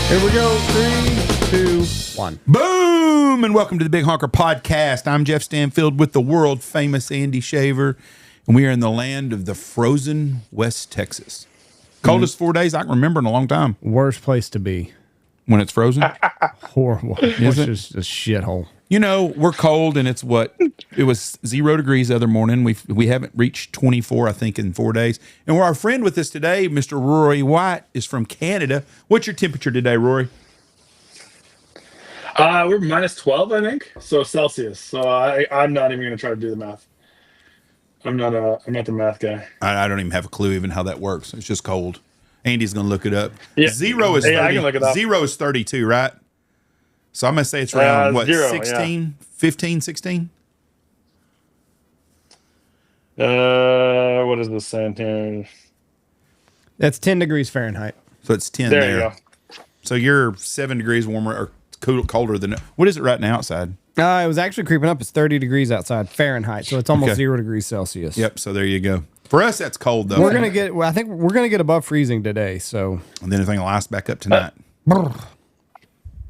Here we go. 3, 2, 1. Boom! And welcome to the Big Honker Podcast. I'm Jeff Stanfield with the world famous Andy Shaver, and we are in the land of the frozen West Texas. Coldest 4 days I can remember in a long time. Worst place to be. When it's frozen? Horrible. It's just a shithole. You know, we're cold, and it's it was 0 degrees the other morning. We haven't reached 24, I think, in 4 days. And our friend with us today, Mr. Rory White, is from Canada. What's your temperature today, Rory? We're minus 12, I think. So Celsius. So I'm not even going to try to do the math. I'm not the math guy. I don't even have a clue even how that works. It's just cold. Andy's going to look it up. Yeah. 0 is 30, I can look it up. 0 is 32, right? So I'm going to say it's around, 0, 16, 15, 16? What is this saying here? That's 10 degrees Fahrenheit. So it's 10 There there. you go. So you're 7 degrees warmer or colder than... What is it right now outside? It was actually creeping up. It's 30 degrees outside Fahrenheit, so it's almost Okay. 0 degrees Celsius. Yep, so there you go. For us, that's cold, though. I think we're gonna get above freezing today, so And then everything will ice back up tonight.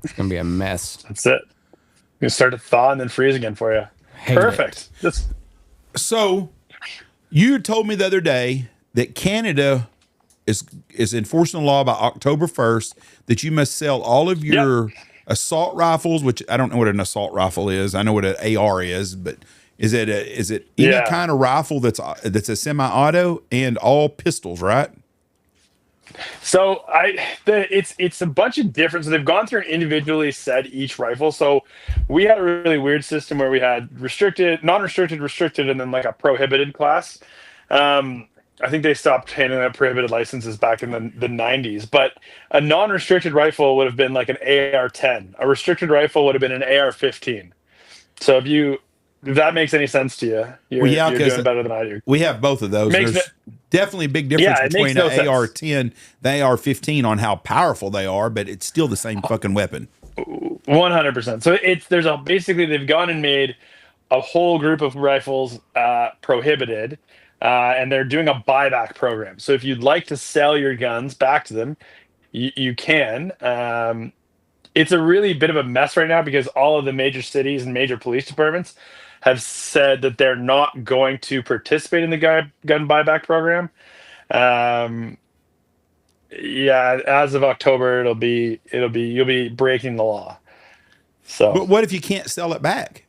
it's gonna be a mess. That's it. You're going to start to thaw and then freeze again for you. Hate Perfect. That's So you told me the other day that Canada is enforcing a law by October 1st that you must sell all of your assault rifles, which I don't know what an assault rifle is. I know what an AR is, but is it any kind of rifle that's a semi-auto and all pistols, right? So it's a bunch of different. So they've gone through and individually said each rifle. So we had a really weird system where we had restricted, non-restricted, restricted, and then like a prohibited class. I think they stopped handing out prohibited licenses back in the 90s. But a non-restricted rifle would have been like an AR-10. A restricted rifle would have been an AR-15. So if that makes any sense to you, you're doing better than I do. We have both of those. There's definitely a big difference between an AR-10, the AR-15 on how powerful they are, but it's still the same fucking weapon. 100%. So basically they've gone and made a whole group of rifles prohibited, and they're doing a buyback program. So if you'd like to sell your guns back to them, you can. It's a really bit of a mess right now because all of the major cities and major police departments have said that they're not going to participate in the gun buyback program. As of October, you'll be breaking the law. So, but what if you can't sell it back?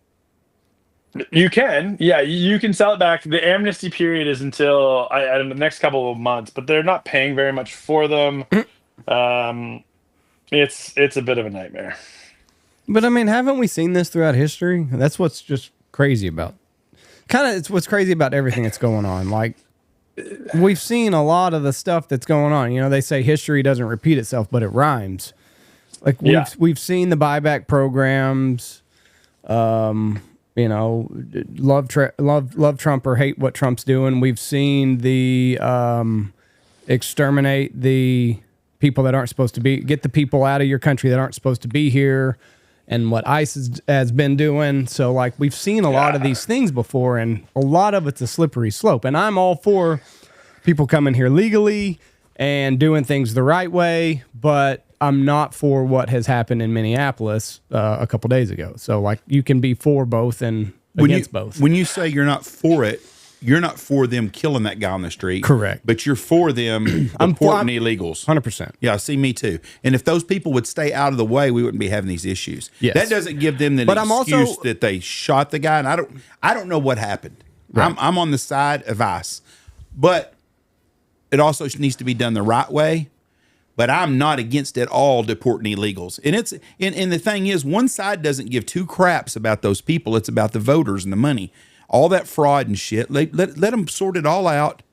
You can, you can sell it back. The amnesty period is until the next couple of months, but they're not paying very much for them. It's a bit of a nightmare. But I mean, haven't we seen this throughout history? That's what's just crazy about. It's what's crazy about everything that's going on. Like, we've seen a lot of the stuff that's going on. You know, they say history doesn't repeat itself, but it rhymes. Like we've seen the buyback programs. You know, love Trump or hate what Trump's doing. We've seen the exterminate the people that aren't supposed to be, get the people out of your country that aren't supposed to be here, and what ICE has been doing. So, like, we've seen a lot of these things before, and a lot of it's a slippery slope. And I'm all for people coming here legally and doing things the right way, but I'm not for what has happened in Minneapolis a couple days ago. So, like, you can be for both and against both. When you say you're not for it, you're not for them killing that guy on the street. Correct. But you're for them deporting illegals. 100%. Yeah, see, me too. And if those people would stay out of the way, we wouldn't be having these issues. Yes. That doesn't give them the excuse that they shot the guy. And I don't know what happened. Right. I'm on the side of ICE. But it also needs to be done the right way. But I'm not against at all deporting illegals. And the thing is, one side doesn't give two craps about those people. It's about the voters and the money. All that fraud and shit. Let them sort it all out.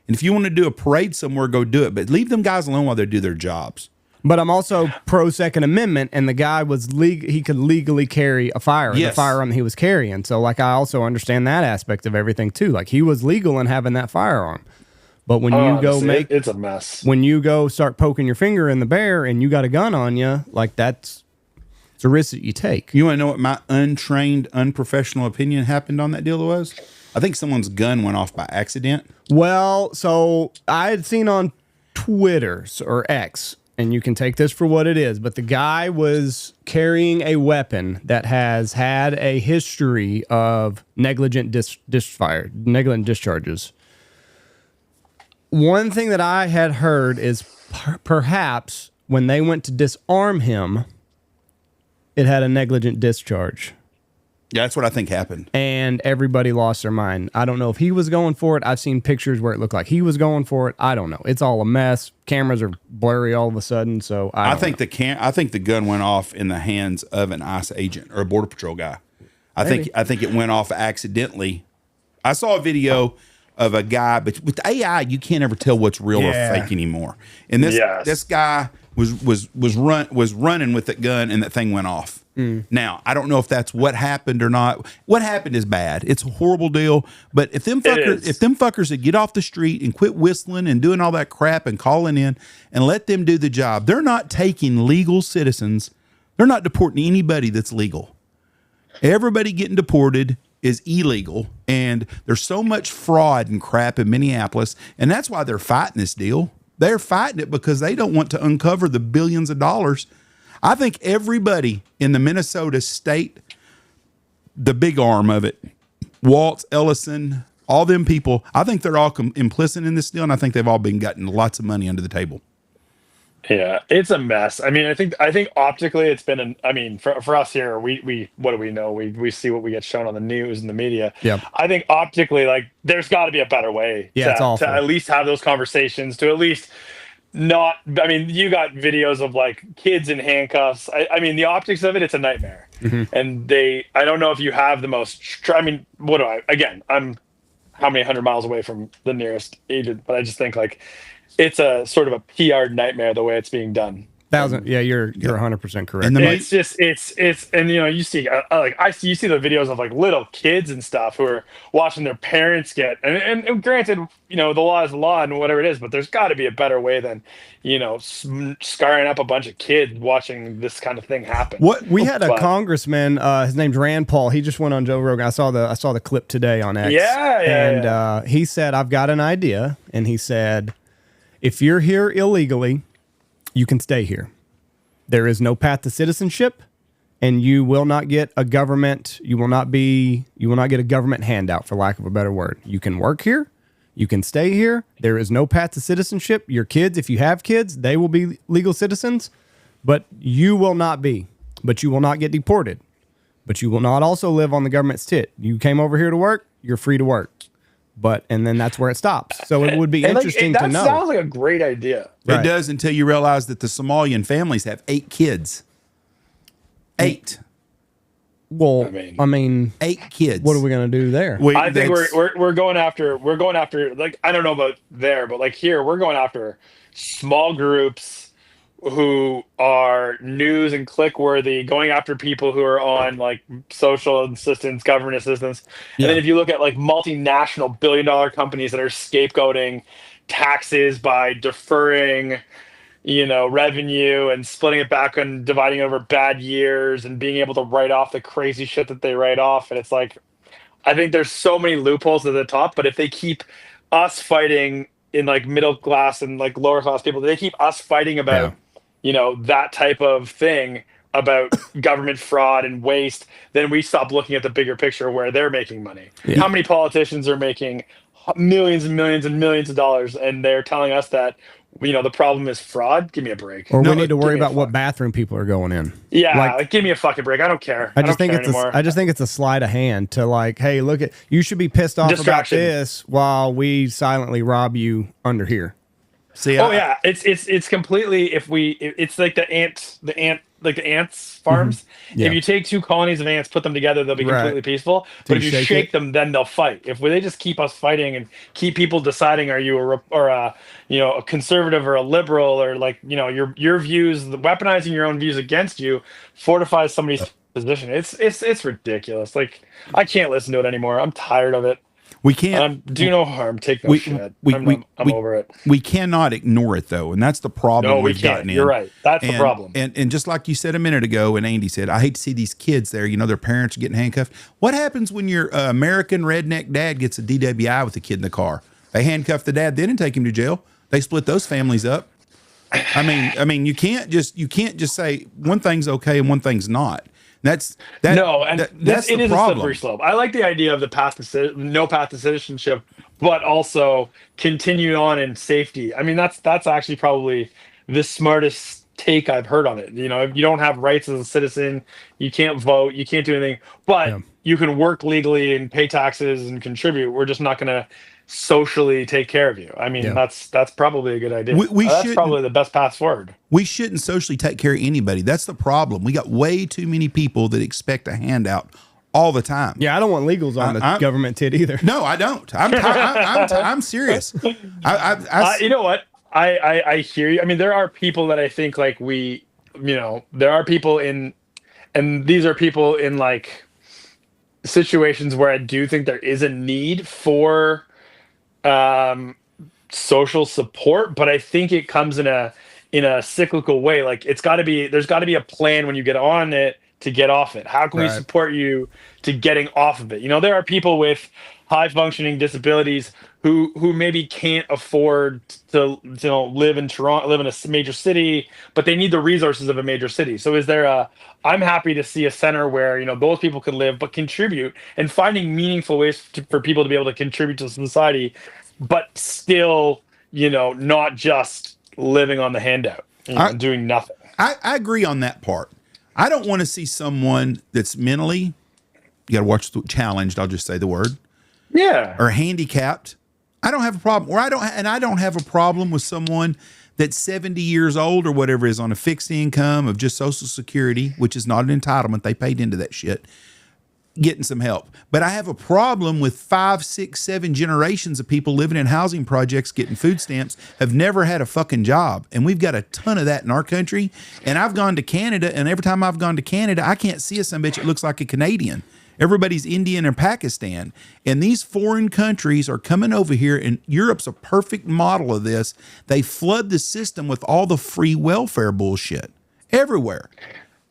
And if you want to do a parade somewhere, go do it. But leave them guys alone while they do their jobs. But I'm also pro Second Amendment, and the guy he could legally carry a firearm, the firearm he was carrying. So, like, I also understand that aspect of everything too. Like, he was legal in having that firearm. But when you go it's a mess. When you go start poking your finger in the bear and you got a gun on you, like, it's a risk that you take. You want to know what my untrained, unprofessional opinion happened on that deal was? I think someone's gun went off by accident. Well, so I had seen on Twitter or X and you can take this for what it is, but the guy was carrying a weapon that has had a history of negligent discharges. One thing that I had heard is perhaps when they went to disarm him, it had a negligent discharge. Yeah, that's what I think happened. And everybody lost their mind. I don't know if he was going for it. I've seen pictures where it looked like he was going for it. I don't know. It's all a mess. Cameras are blurry all of a sudden. So I think the gun went off in the hands of an ICE agent or a Border Patrol guy. I think it went off accidentally. I saw a video of a guy, but with AI, you can't ever tell what's real or fake anymore. And this guy was running with that gun, and that thing went off. Now, I don't know if that's what happened or not. What happened is bad. It's a horrible deal. But if them fuckers would get off the street and quit whistling and doing all that crap and calling in and let them do the job, they're not taking legal citizens. They're not deporting anybody that's legal. Everybody getting deported is illegal, and there's so much fraud and crap in Minneapolis, and that's why they're fighting this deal. They're fighting it because they don't want to uncover the billions of dollars. I think everybody in the Minnesota state, the big arm of it, Waltz, Ellison, all them people, I think they're all implicit in this deal, and I think they've all been getting lots of money under the table. Yeah, it's a mess. I mean, I think optically it's been for us here, we what do we know? We see what we get shown on the news and the media. Yeah. I think optically, like, there's got to be a better way to at least have those conversations, to at least not, I mean, you got videos of like kids in handcuffs. I mean, the optics of it, it's a nightmare. And I don't know if you have the most, I'm how many 100 miles away from the nearest agent, but I just think like, it's a sort of a PR nightmare the way it's being done. Yeah, you're 100% correct. And it's just and you see you see the videos of like little kids and stuff who are watching their parents get and granted, the law is the law and whatever it is, but there's got to be a better way than scarring up a bunch of kids watching this kind of thing happen. What we had a congressman, his name's Rand Paul. He just went on Joe Rogan. I saw the clip today on X. And he said, "I've got an idea," and he said, "If you're here illegally, you can stay here. There is no path to citizenship, and you will not get a government. You will not get a government handout, for lack of a better word. You can work here. You can stay here. There is no path to citizenship. Your kids, if you have kids, they will be legal citizens, but you will not be. But you will not get deported. But you will not also live on the government's tit. You came over here to work. You're free to work." And then that's where it stops. So it would be interesting to know. That sounds like a great idea. It does, until you realize that the Somalian families have 8 kids. 8. Well, I mean 8 kids. What are we going to do there? I think we're going after, like, I don't know about there, but like here we're going after small groups who are news and click worthy, going after people who are on like social assistance, government assistance. And then if you look at like multinational billion-dollar companies that are scapegoating taxes by deferring, revenue and splitting it back and dividing it over bad years and being able to write off the crazy shit that they write off. And it's like, I think there's so many loopholes at the top, but if they keep us fighting in like middle class and like lower class people, they keep us fighting about that type of thing, about government fraud and waste, then we stop looking at the bigger picture where they're making money. How many politicians are making millions and millions and millions of dollars, and they're telling us that the problem is fraud? Give me a break. Or we need to worry about what bathroom people are going in. Yeah, like, give me a fucking break. I don't care. I just think it's a sleight of hand to like, hey, look, you should be pissed off about this while we silently rob you under here. See, it's completely, it's like the ants farms. If you take 2 colonies of ants, put them together, they'll be completely peaceful. But if you shake them, then they'll fight. If they just keep us fighting and keep people deciding, are you a conservative or a liberal, or like, your views, weaponizing your own views against you fortifies somebody's position. It's ridiculous. Like, I can't listen to it anymore. I'm tired of it. We can't do no harm. Take no shit. I'm over it. We cannot ignore it though, and that's the problem. No, we can't. You're right. That's the problem. And just like you said a minute ago, and Andy said, I hate to see these kids there. Their parents are getting handcuffed. What happens when your American redneck dad gets a DWI with a kid in the car? They handcuff the dad then and take him to jail. They split those families up. I mean, you can't just say one thing's okay and one thing's not. That's it the is problem. a slippery slope. I like the idea of no path to citizenship, but also continue on in safety. I mean, that's actually probably the smartest take I've heard on it. You know, if you don't have rights as a citizen, you can't vote, you can't do anything, but you can work legally and pay taxes and contribute. We're just not going to socially take care of you. I mean, that's probably a good idea. That's probably the best path forward. We shouldn't socially take care of anybody. That's the problem. We got way too many people that expect a handout all the time. Yeah, I don't want legals on the government tit either. No, I don't. I'm serious. You know what? I hear you. I mean, there are people that I think like there are people and these are people in like situations where I do think there is a need for social support, but I think it comes in a cyclical way. Like there's got to be a plan when you get on it to get off it. How can we support you to getting off of it? You know, there are people with high functioning disabilities who maybe can't afford to live in Toronto, live in a major city, but they need the resources of a major city. So I'm happy to see a center where, those people can live, but contribute, and finding meaningful ways for people to be able to contribute to society, but still, not just living on the handout, doing nothing. I agree on that part. I don't want to see someone that's mentally, you got to watch, challenged, I'll just say the word. Yeah. Or handicapped. I don't have a problem. I don't have a problem with someone that's 70 years old or whatever is on a fixed income of just Social Security, which is not an entitlement. They paid into that shit, getting some help. But I have a problem with 5, 6, 7 generations of people living in housing projects, getting food stamps, have never had a fucking job. And we've got a ton of that in our country. And I've gone to Canada, and every time I've gone to Canada, I can't see a son bitch that looks like a Canadian. Everybody's Indian or Pakistan. And these foreign countries are coming over here, and Europe's a perfect model of this. They flood the system with all the free welfare bullshit everywhere.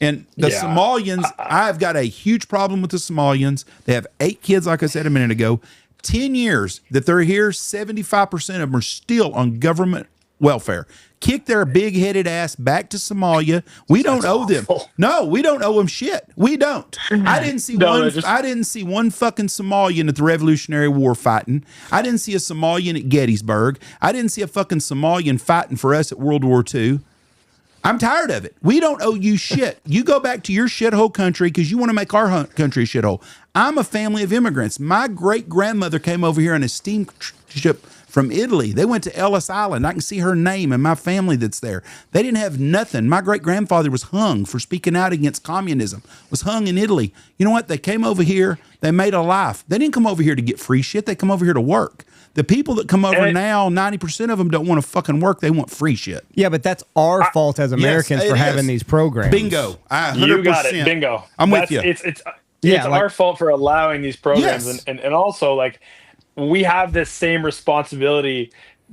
And the Somalians, I've got a huge problem with the Somalians. They have 8 kids, like I said a minute ago. 10 years that they're here, 75% of them are still on government welfare. Kick their big-headed ass back to Somalia. We don't owe them. No, we don't owe them shit. We don't. I didn't see one fucking Somalian at the Revolutionary War fighting. I didn't see a Somalian at Gettysburg. I didn't see a fucking Somalian fighting for us at World War II. I'm tired of it. We don't owe you shit. You go back to your shithole country because you want to make our country a shithole. I'm a family of immigrants. My great-grandmother came over here on a steamship from Italy. They went to Ellis Island. I can see her name and my family that's there. They didn't have nothing. My great-grandfather was hung for speaking out against communism, was hung in Italy. You know what? They came over here. They made a life. They didn't come over here to get free shit. They come over here to work. The people that come over now, 90% of them don't want to fucking work. They want free shit. Yeah, but that's our fault as Americans for having these programs. Bingo. 100%. You got it. Bingo. I'm with you. It's our fault for allowing these programs. And also, like, we have this same responsibility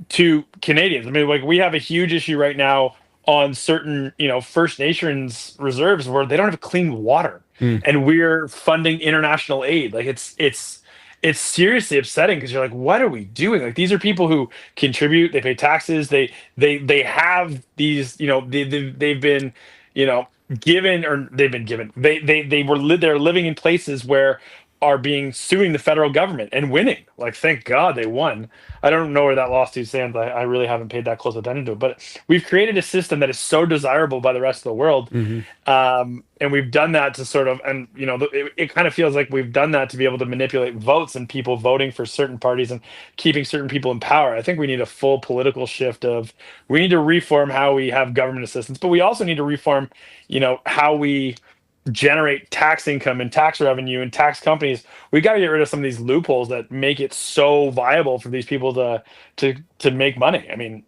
to Canadians. I mean, like, we have a huge issue right now on certain, First Nations reserves where they don't have clean water, and we're funding international aid. Like, it's seriously upsetting because you're like, what are we doing? Like, these are people who contribute, they pay taxes, they have these, they've been, given, or they've been given. They're living in places where are suing the federal government and winning. Like, thank God they won. I don't know where that lawsuit stands. I really haven't paid that close attention to it. But we've created a system that is so desirable by the rest of the world. And we've done that to sort of, and it kind of feels like we've done that to be able to manipulate votes and people voting for certain parties and keeping certain people in power. I think we need a full political shift we need to reform how we have government assistance, but we also need to reform, how we generate tax income and tax revenue and tax companies. We got to get rid of some of these loopholes that make it so viable for these people to make money. I mean,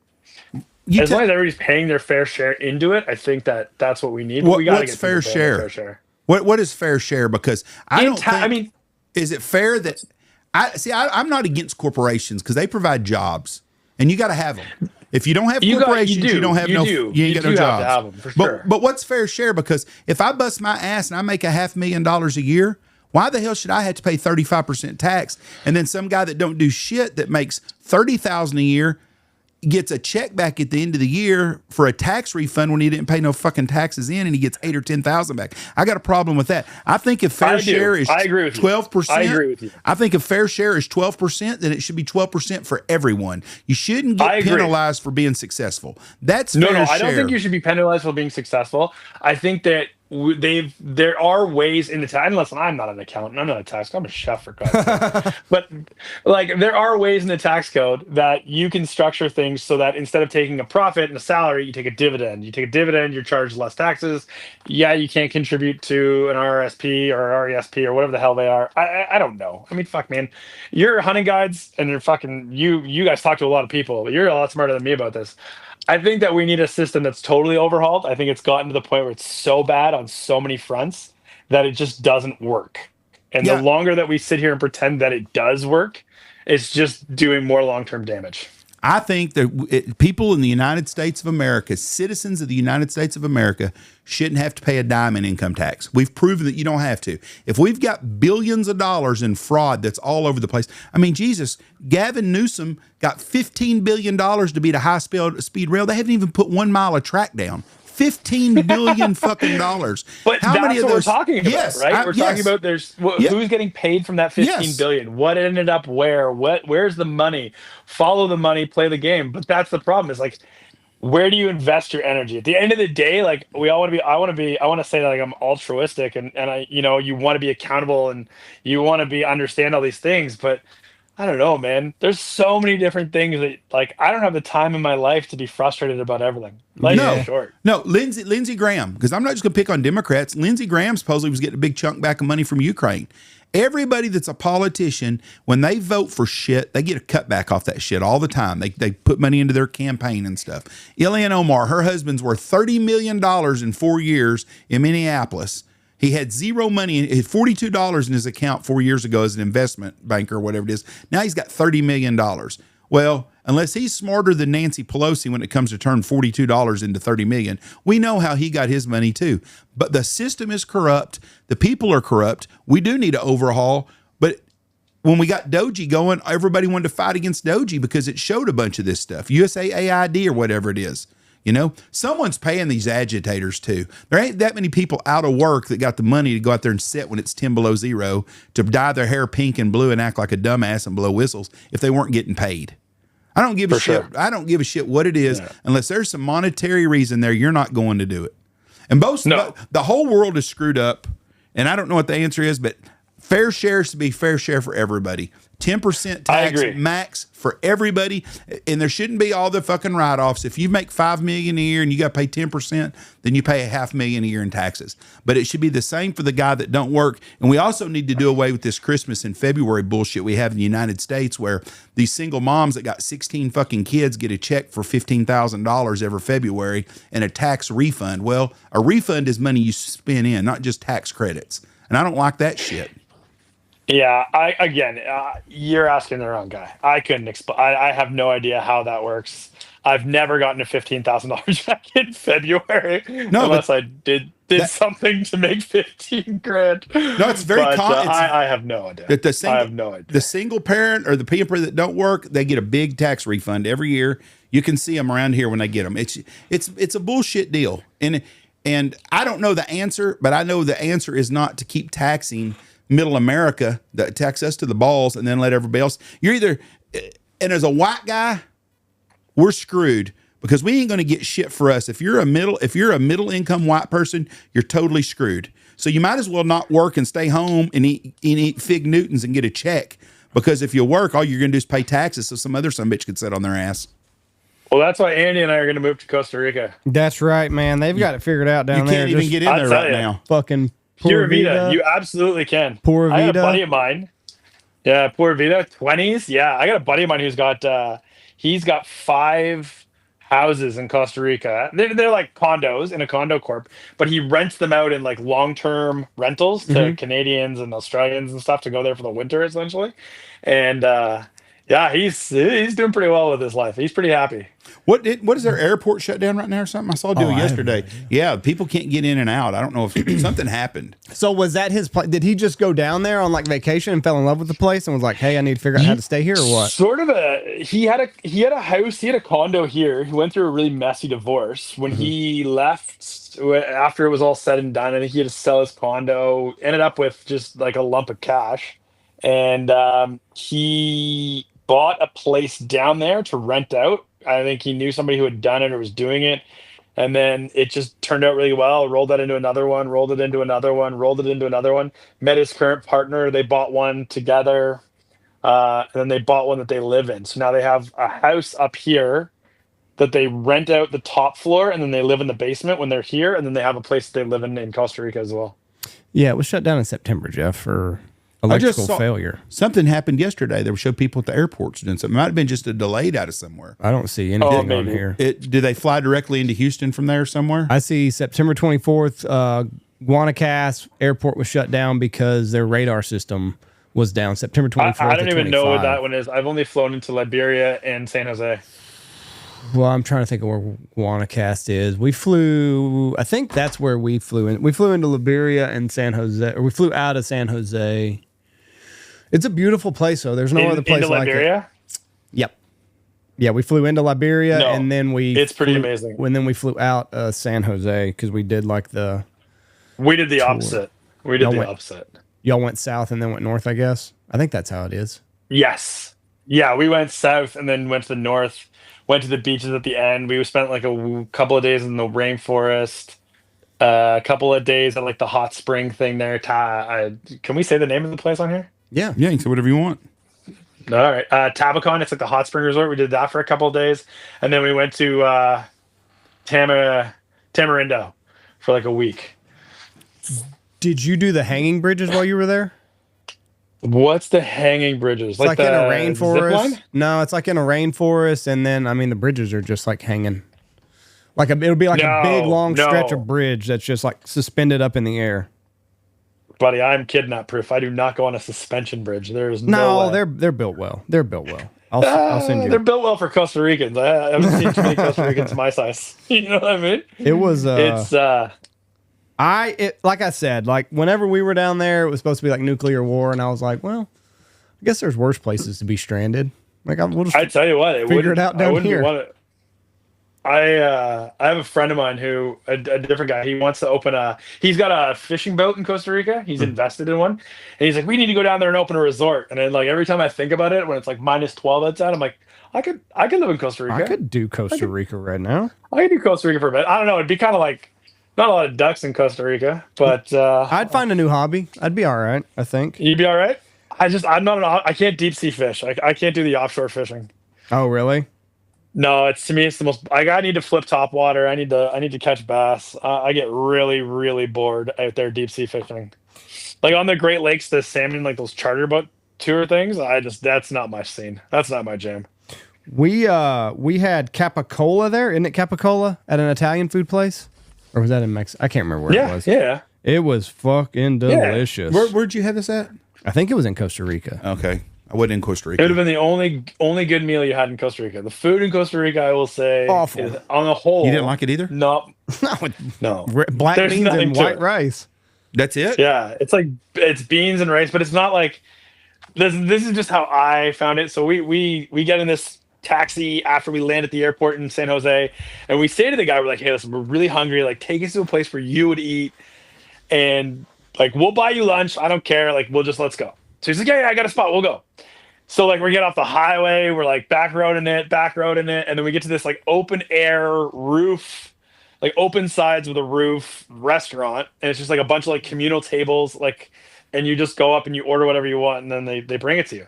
as long as everybody's paying their fair share into it, I think that's what we need. We got to get fair share. What is fair share? Because is it fair that I'm not against corporations because they provide jobs and you got to have them. If you don't have corporations, you don't have you ain't got no jobs. Have them, for sure. But what's fair share? Because if I bust my ass and I make $500,000 a year, why the hell should I have to pay 35% tax? And then some guy that don't do shit that makes $30,000 a year, gets a check back at the end of the year for a tax refund when he didn't pay no fucking taxes in, and he gets 8 or 10,000 back. I got a problem with that. I think if fair share is 12%, I agree with you. I think if fair share is 12%, then it should be 12% for everyone. You shouldn't get penalized for being successful. That's fair share. I don't think you should be penalized for being successful. I think that there are ways in the tax. And listen, I'm not an accountant. I'm not a tax. I'm a chef, for God's sake. But like, there are ways in the tax code that you can structure things so that instead of taking a profit and a salary, you take a dividend. You take a dividend, you're charged less taxes. Yeah, you can't contribute to an RRSP or RESP or whatever the hell they are. I don't know. I mean, fuck, man. You're hunting guides, and you're fucking you guys talk to a lot of people, but you're a lot smarter than me about this. I think that we need a system that's totally overhauled. I think it's gotten to the point where it's so bad on so many fronts that it just doesn't work. And the longer that we sit here and pretend that it does work, it's just doing more long-term damage. I think that people in the United States of America, citizens of the United States of America, shouldn't have to pay a dime in income tax. We've proven that you don't have to. If we've got billions of dollars in fraud that's all over the place, I mean, Jesus, Gavin Newsom got $15 billion to beat a high-speed rail. They haven't even put 1 mile of track down. $15 billion fucking dollars. But how many of those we're talking about, right? We're talking about who's getting paid from that 15 billion. What ended up where? Where's the money? Follow the money, play the game. But that's the problem. Is like, where do you invest your energy? At the end of the day, like, we all want to be. I want to say that, like, I'm altruistic, and I, you want to be accountable, and you want to understand all these things, but I don't know, man. There's so many different things that, like, I don't have the time in my life to be frustrated about everything. Life is short. No, Lindsey Graham, because I'm not just going to pick on Democrats. Lindsey Graham supposedly was getting a big chunk back of money from Ukraine. Everybody that's a politician, when they vote for shit, they get a cutback off that shit all the time. They put money into their campaign and stuff. Ilhan Omar, her husband's worth $30 million in 4 years in Minneapolis. He had zero money. He had $42 in his account 4 years ago as an investment banker or whatever it is. Now he's got $30 million. Well, unless he's smarter than Nancy Pelosi when it comes to turn $42 into $30 million, we know how he got his money too. But the system is corrupt. The people are corrupt. We do need to overhaul. But when we got Doji going, everybody wanted to fight against Doji because it showed a bunch of this stuff. USAID or whatever it is. You know, someone's paying these agitators too. There ain't that many people out of work that got the money to go out there and sit when it's 10 below zero to dye their hair pink and blue and act like a dumbass and blow whistles if they weren't getting paid. I don't give a shit. I don't give a shit what it is unless there's some monetary reason there. You're not going to do it. And the whole world is screwed up. And I don't know what the answer is, but fair share should be fair share for everybody. 10% tax max for everybody, and there shouldn't be all the fucking write-offs. If you make $5 million a year and you got to pay 10%, then you pay $500,000 a year in taxes. But it should be the same for the guy that don't work. And we also need to do away with this Christmas in February bullshit we have in the United States, where these single moms that got 16 fucking kids get a check for $15,000 every February and a tax refund. Well, a refund is money you spend in, not just tax credits. And I don't like that shit. Yeah, you're asking the wrong guy. I couldn't explain. I have no idea how that works. I've never gotten a $15,000 back in February unless I did something to make 15 grand. No, it's very common. I have no idea. I have no idea. The single parent or the people that don't work, they get a big tax refund every year. You can see them around here when they get them. It's a bullshit deal. And I don't know the answer, but I know the answer is not to keep taxing middle America, that tax us to the balls and then let everybody else. You're either, and as a white guy, we're screwed because we ain't going to get shit for us. If you're a middle income white person, you're totally screwed. So you might as well not work and stay home and eat Fig Newtons and get a check, because if you work, all you're going to do is pay taxes so some other son bitch could sit on their ass. Well, that's why Andy and I are going to move to Costa Rica. That's right, man. They've got it figured out down there. You can't even get in there right now. Fucking Pura Vida. You absolutely can. Pura Vida. I have a buddy of mine. Yeah, Pura Vida, 20s. Yeah, I got a buddy of mine who's got, he's got 5 houses in Costa Rica. They're like condos in a condo corp, but he rents them out in like long-term rentals to Canadians and Australians and stuff to go there for the winter, essentially. And Yeah, he's doing pretty well with his life. He's pretty happy. What is their airport shut down right now or something? I saw a deal yesterday. Yeah, people can't get in and out. I don't know if something happened. So was that his plan? Did he just go down there on like vacation and fell in love with the place and was like, "Hey, I need to figure out how to stay here," or what? Sort of he had a house, he had a condo here. He went through a really messy divorce. When he left after it was all said and done, I think he had to sell his condo. Ended up with just like a lump of cash, and he bought a place down there to rent out. I think he knew somebody who had done it or was doing it. And then it just turned out really well. Rolled that into another one, rolled it into another one, rolled it into another one. Met his current partner. They bought one together. And then they bought one that they live in. So now they have a house up here that they rent out the top floor, and then they live in the basement when they're here. And then they have a place that they live in Costa Rica as well. Yeah, it was shut down in September, Jeff, for electrical failure. Something happened yesterday. They showed people at the airports doing something. It might have been just a delayed out of somewhere. I don't see anything on here. Do they fly directly into Houston from there somewhere? I see September 24th, Guanacaste airport was shut down because their radar system was down. September 24th. I don't even know what that one is. I've only flown into Liberia and San Jose. Well, I'm trying to think of where Guanacaste is. We flew, I think that's where we flew in. We flew into Liberia and San Jose, or we flew out of San Jose. It's a beautiful place, though. There's no other place like Liberia? it. Yep. Yeah, we flew into Liberia, and then it's pretty amazing. And then we flew out San Jose because we did like the. We did the opposite. Opposite. Y'all went south and then went north, I guess. I think that's how it is. Yes. Yeah, we went south and then went to the north. Went to the beaches at the end. We spent like a couple of days in the rainforest. A couple of days at like the hot spring thing there. Can we say the name of the place on here? Yeah. Yeah, you can say whatever you want. All right. Tabacon, it's like the hot spring resort. We did that for a couple of days. And then we went to Tamarindo for like a week. Did you do the hanging bridges while you were there? What's the hanging bridges? It's like in a rainforest. No, it's like in a rainforest. And then, I mean, the bridges are just like hanging. It'll be like a big, long stretch of bridge that's just like suspended up in the air. Buddy, I'm kidnap proof. I do not go on a suspension bridge. There's no way. They're built well. They're built well. I'll send you. They're built well for Costa Ricans. I haven't seen too many Costa Ricans my size. You know what I mean? It was. Like I said, like whenever we were down there, it was supposed to be like nuclear war, and I was like, well, I guess there's worse places to be stranded. Like we'll just. I tell you what, figure it out down here. I have a friend of mine who a different guy. He wants to open he's got a fishing boat in Costa Rica. He's invested in one, and he's like, we need to go down there and open a resort. And then like every time I think about it, when it's like -12 outside, I'm like, I could live in Costa Rica. I could do Costa Rica right now. I could do Costa Rica for a bit. I don't know. It'd be kind of like not a lot of ducks in Costa Rica, but I'd find a new hobby. I'd be all right. I think you'd be all right. I can't deep sea fish. I can't do the offshore fishing. Oh really? No, to me it's the most. I need to flip top water. I need to catch bass. I get really really bored out there deep sea fishing, like on the Great Lakes, the salmon, like those charter boat tour things. That's not my scene. That's not my jam. We had capicola there, isn't it? Capicola at an Italian food place, or was that in Mexico? I can't remember where it was. Yeah, it was fucking delicious. Where'd you have this at? I think it was in Costa Rica. Okay. I wasn't in Costa Rica. It would have been the only good meal you had in Costa Rica. The food in Costa Rica, I will say, awful. Is, on the whole, you didn't like it either. No. Black There's beans and white rice. That's it. Yeah, it's beans and rice, but it's not like this. This is just how I found it. So we get in this taxi after we land at the airport in San Jose, and we say to the guy, we're like, hey, listen, we're really hungry. Like, take us to a place where you would eat, and like we'll buy you lunch. I don't care. Like, let's go. So he's like, yeah, I got a spot. We'll go. So like we get off the highway, we're like back roading it, and then we get to this like open air roof, like open sides with a roof restaurant, and it's just like a bunch of like communal tables, like, and you just go up and you order whatever you want, and then they bring it to you.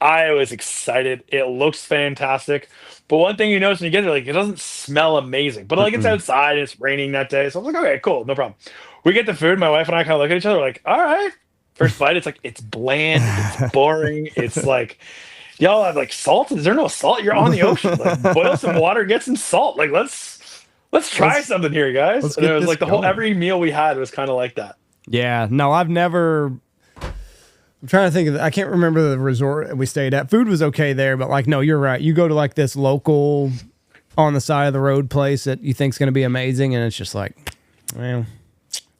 I was excited. It looks fantastic. But one thing you notice when you get there, like it doesn't smell amazing. But like it's outside and it's raining that day. So I was like, okay, cool, no problem. We get the food, my wife and I kind of look at each other like, all right. First bite, it's like it's bland, it's boring. It's like, y'all have like salt. Is there no salt? You're on the ocean. Like boil some water, get some salt. Like let's try something here, guys. And it was like every meal we had was kind of like that. Yeah, no, I've never I'm trying to think of. I can't remember the resort we stayed at. Food was okay there, but like, no, you're right. You go to like this local on the side of the road place that you think's going to be amazing, and it's just like, well,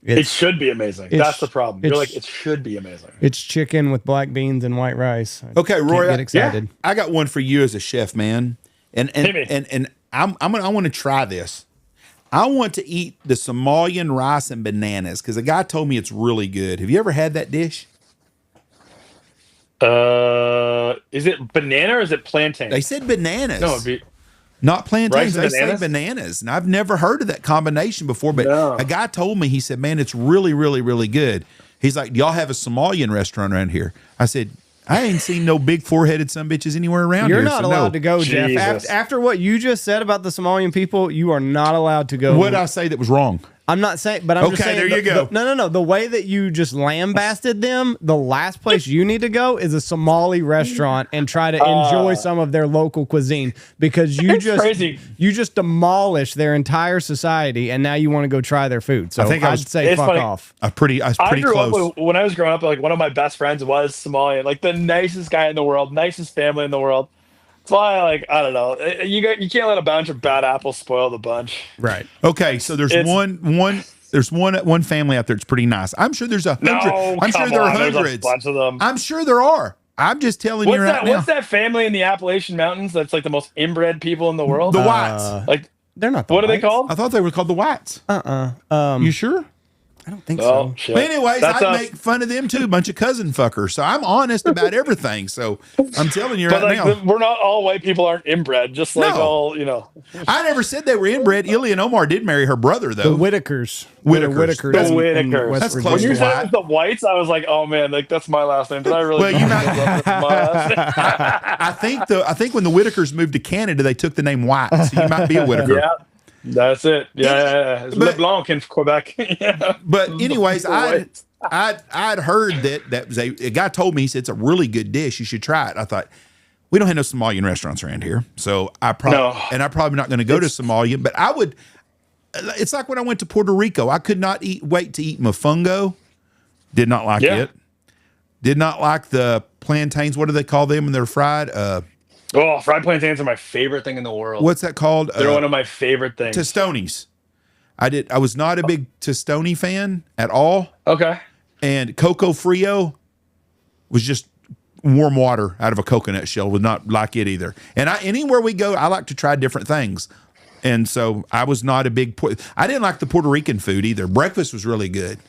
it should be amazing. That's the problem. You're like, it should be amazing. It's chicken with black beans and white rice. Okay, Rory, get excited. I got one for you as a chef, man, and I want to try this. I want to eat the Somalian rice and bananas because a guy told me it's really good. Have you ever had that dish? Is it banana or is it plantain? They said bananas. No, it'd be not plantains. They bananas? say bananas, and I've never heard of that combination before. But a guy told me, he said, "Man, it's really, really, really good." He's like, "Do y'all have a Somalian restaurant around here?" I said, I ain't seen no big four-headed sumbitches anywhere around here. You're not allowed to go, Jeff. After what you just said about the Somalian people, you are not allowed to go. What did I say that was wrong? I'm not saying, but I'm just saying. Okay, there you go. No. The way that you just lambasted them, the last place you need to go is a Somali restaurant and try to enjoy some of their local cuisine because you just demolished their entire society and now you want to go try their food. So I'd say fuck off. I pretty close. When I was growing up, like one of my best friends was Somalian, like the nicest guy in the world, nicest family in the world. That's why, like, I don't know. You can't let a bunch of bad apples spoil the bunch. Right. Okay, so there's one family out there that's pretty nice. I'm sure there's 100. I'm sure there are hundreds. There's a bunch of them. I'm sure there are. I'm just telling you right now. What's that family in the Appalachian Mountains that's like the most inbred people in the world? The Whites. Like they're not. What are they called? I thought they were called the Whites. You sure? I don't think so. Shit. But anyways, I make fun of them too, a bunch of cousin fuckers. So I'm honest about everything. So I'm telling you right now. We're not all white people aren't inbred, just like all, I never said they were inbred. Illy and Omar did marry her brother, though. The Whitakers. Whitakers. The Whitakers. That's close. When you said the Whites, I was like, oh man, like that's my last name. Did I really? Well, you know, I think when the Whitakers moved to Canada, they took the name White. So you might be a Whitaker. Yeah. That's it. Yeah. LeBlanc in Quebec. Yeah. But anyways, I'd heard that was a guy told me, he said it's a really good dish. You should try it. I thought, we don't have no Somalian restaurants around here, so I'm probably not going to go to Somalia. But I would. It's like when I went to Puerto Rico. I could not wait to eat mofongo. Did not like it. Did not like the plantains. What do they call them when they're fried? Fried plantains are my favorite thing in the world. What's that called? They're one of my favorite things. Tostones. I was not a big tostoni fan at all. Okay. And coco frio was just warm water out of a coconut shell. Would not like it either. And anywhere we go, I like to try different things. And so I was not a big. I didn't like the Puerto Rican food either. Breakfast was really good,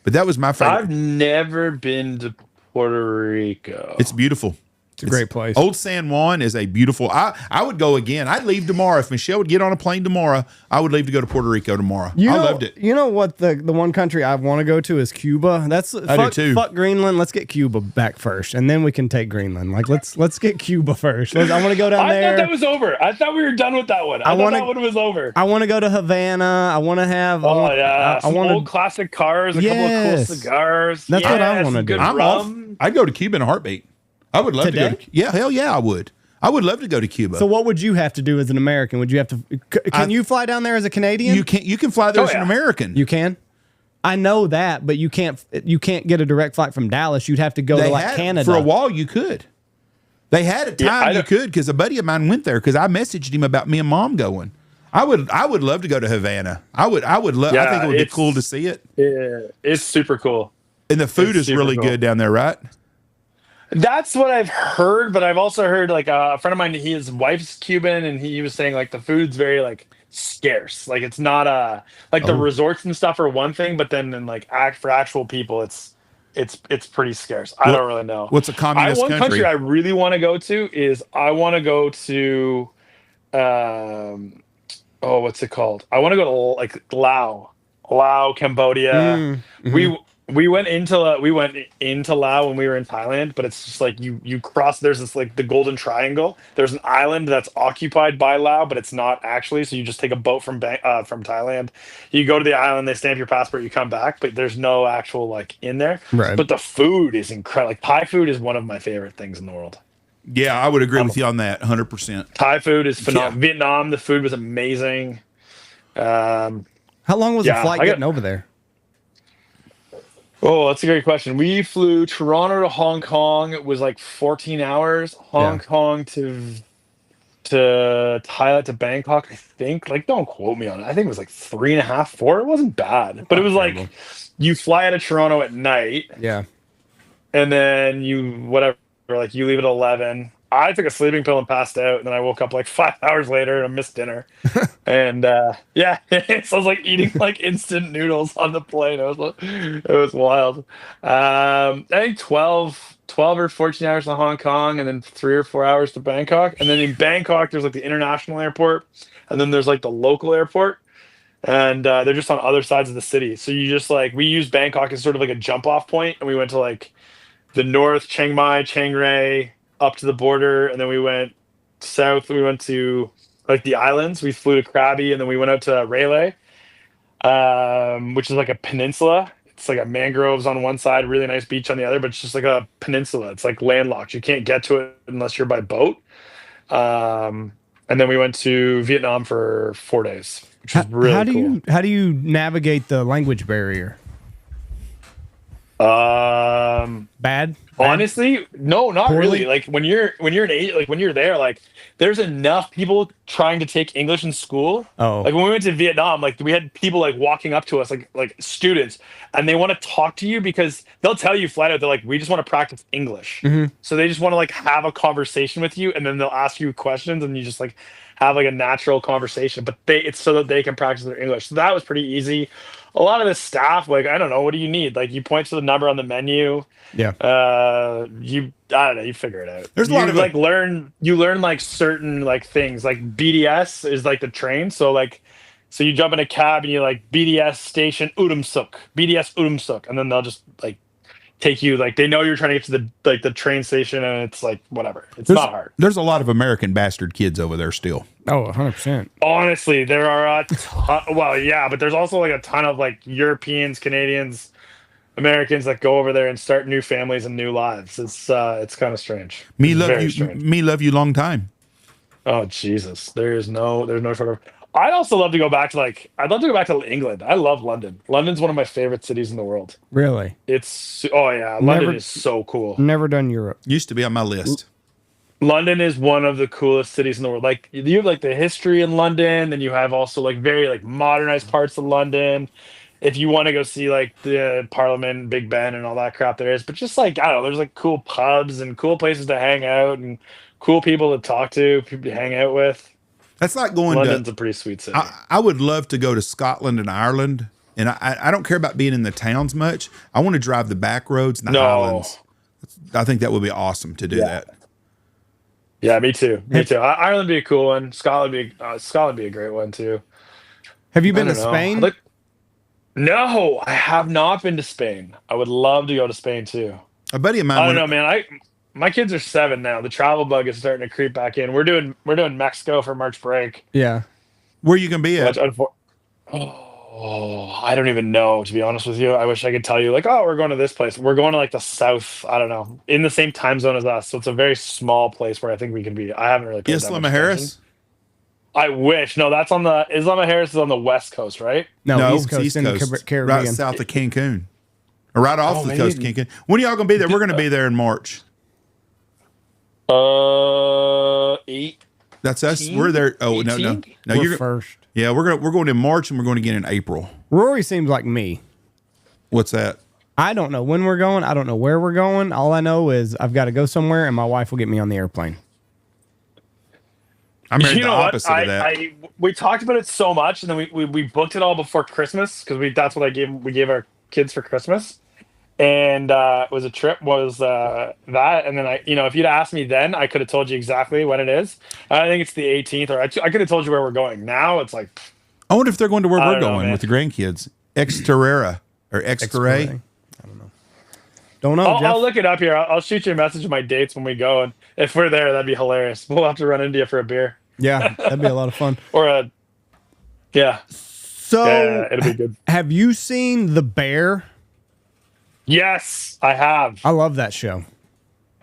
but that was my favorite. I've never been to Puerto Rico. It's beautiful. It's a great place. Old San Juan is a beautiful. I would go again. I'd leave tomorrow if Michelle would get on a plane tomorrow. I would leave to go to Puerto Rico tomorrow. I loved it. You know what? The one country I want to go to is Cuba. I do too. Fuck Greenland. Let's get Cuba back first, and then we can take Greenland. Like let's get Cuba first. I want to go down there. I thought that was over. I thought we were done with that one. I thought that one was over. I want to go to Havana. I want to have. I want old classic cars. A couple of cool cigars. That's what I want to do. I'm off. I'd go to Cuba in a heartbeat. I would love to go. Hell yeah, I would. I would love to go to Cuba. So what would you have to do as an American? Would you have to? Can you fly down there as a Canadian? You can. You can fly there as an American. You can. I know that, but you can't. You can't get a direct flight from Dallas. You'd have to go to like Canada. For a while, you could. They had a time you could because a buddy of mine went there because I messaged him about me and Mom going. I would love to go to Havana. I would love. I think it would be cool to see it. Yeah, it's super cool. And the food is really good down there, right? That's what I've heard, but I've also heard like a friend of mine, his wife's Cuban, and he was saying like the food's very like scarce. Like it's not the resorts and stuff are one thing, but then in like for actual people, it's pretty scarce. I don't really know. What's a communist country? One country I really want to go to is I want to go to what's it called? I want to go to like Laos, Cambodia. Mm-hmm. We went into Laos when we were in Thailand, but it's just like you cross. There's this like the Golden Triangle. There's an island that's occupied by Laos, but it's not actually. So you just take a boat from Thailand. You go to the island, they stamp your passport, you come back, but there's no actual like in there. Right. But the food is incredible. Like Thai food is one of my favorite things in the world. Yeah, I would agree with you on that, 100%. Thai food is phenomenal. Yeah. Vietnam, the food was amazing. How long was the flight getting over there? Oh, that's a great question. We flew Toronto to Hong Kong. It was like 14 hours. Hong Yeah. Kong to Thailand to Bangkok, I think. Like, don't quote me on it. I think it was like 3.5, 4. It wasn't bad, but it Not was terrible. like you fly out of Toronto at night, Yeah. and then you whatever, like you leave at 11. I took a sleeping pill and passed out, and then I woke up like 5 hours later and I missed dinner. And yeah, so I was like eating like instant noodles on the plane. It was wild. I think 12 or 14 hours to Hong Kong, and then 3 or 4 hours to Bangkok. And then in Bangkok, there's like the international airport, and then there's like the local airport, and they're just on other sides of the city. So you just like we use Bangkok as sort of like a jump off point, and we went to like the north, Chiang Mai, Chiang Rai, up to the border, and then we went south. We went to like the islands. We flew to Krabi, and then we went out to Railay, which is like a peninsula. It's like a mangroves on one side, really nice beach on the other, but it's just like a peninsula. It's like landlocked. You can't get to it unless you're by boat. And then we went to Vietnam for 4 days, which was really cool. How do you navigate the language barrier? Bad? Honestly, no, not Poorly? really. Like when you're when you're there, like there's enough people trying to take English in school. Oh. Like when we went to Vietnam, like we had people like walking up to us, like students, and they want to talk to you because they'll tell you flat out, they're like, we just want to practice English. So they just want to like have a conversation with you, and then they'll ask you questions, and you just like have like a natural conversation. But it's so that they can practice their English. So that was pretty easy. A lot of the staff, like, I don't know, what do you need? Like, you point to the number on the menu. Yeah. I don't know, you figure it out. There's a lot of like you learn like certain like things. Like BDS is like the train. So you jump in a cab and you like BDS station Udumsuk, BDS Udumsuk, and then they'll just like take you, like they know you're trying to get to the train station, and it's like whatever. It's not hard. There's a lot of American bastard kids over there still. Oh, 100%. Honestly, there are a ton, well, yeah, but there's also like a ton of like Europeans, Canadians, Americans that go over there and start new families and new lives. It's kind of strange. Me love you long time. Oh Jesus, there's no sort of. I'd also love to go back to I'd love to go back to England. I love London. London's one of my favorite cities in the world. Really? Oh yeah, London is so cool. Never done Europe. Used to be on my list. London is one of the coolest cities in the world. Like you have like the history in London, and you have also like very like modernized parts of London. If you want to go see like the Parliament, Big Ben, and all that crap, there is. But just like I don't know, there's like cool pubs and cool places to hang out and cool people to talk to, people to hang out with. That's like going London's to. a pretty sweet city. I would love to go to Scotland and Ireland, and I don't care about being in the towns much. I want to drive the back roads and the islands. I think that would be awesome to do that. Yeah, me too. Ireland would be a cool one. Scotland would be a great one too. Have you been to Spain? No, I have not been to Spain. I would love to go to Spain too. A buddy of mine. I don't know, man. My kids are 7 now. The travel bug is starting to creep back in. We're doing Mexico for March break. Yeah. Where you gonna be at? I don't even know, to be honest with you. I wish I could tell you, like, oh, we're going to this place. We're going to like the south. I don't know, in the same time zone as us. So it's a very small place where I think we can be. I haven't really paid that much Harris. attention. I wish. No, that's on the Isla Harris is on the west coast, right? No, East Coast, in the Caribbean, right south of Cancun, or right off the coast of Cancun. When are y'all gonna be there? We're gonna be there in March. 8. That's us. We're there. Oh 18? No, we're you're first. Yeah, we're going in March, and we're going again in April. Rory seems like me. What's that? I don't know when we're going. I don't know where we're going. All I know is I've got to go somewhere, and my wife will get me on the airplane. I'm the opposite of that. We talked about it so much, and then we booked it all before Christmas because that's what we gave our kids for Christmas. And it was a trip, that, and then if you'd asked me then, I could have told you exactly when it is. I think it's the 18th, or I could have told you where we're going. Now it's like, I wonder if they're going to where we're going with the grandkids. Exterrera or Excaray. I don't know. I'll look it up here. I'll shoot you a message of my dates when we go, and if we're there, that'd be hilarious. We'll have to run into you for a beer. Yeah, that'd be a lot of fun. Yeah. So, yeah, it'll be good. Have you seen The Bear? Yes, I have. I love that show.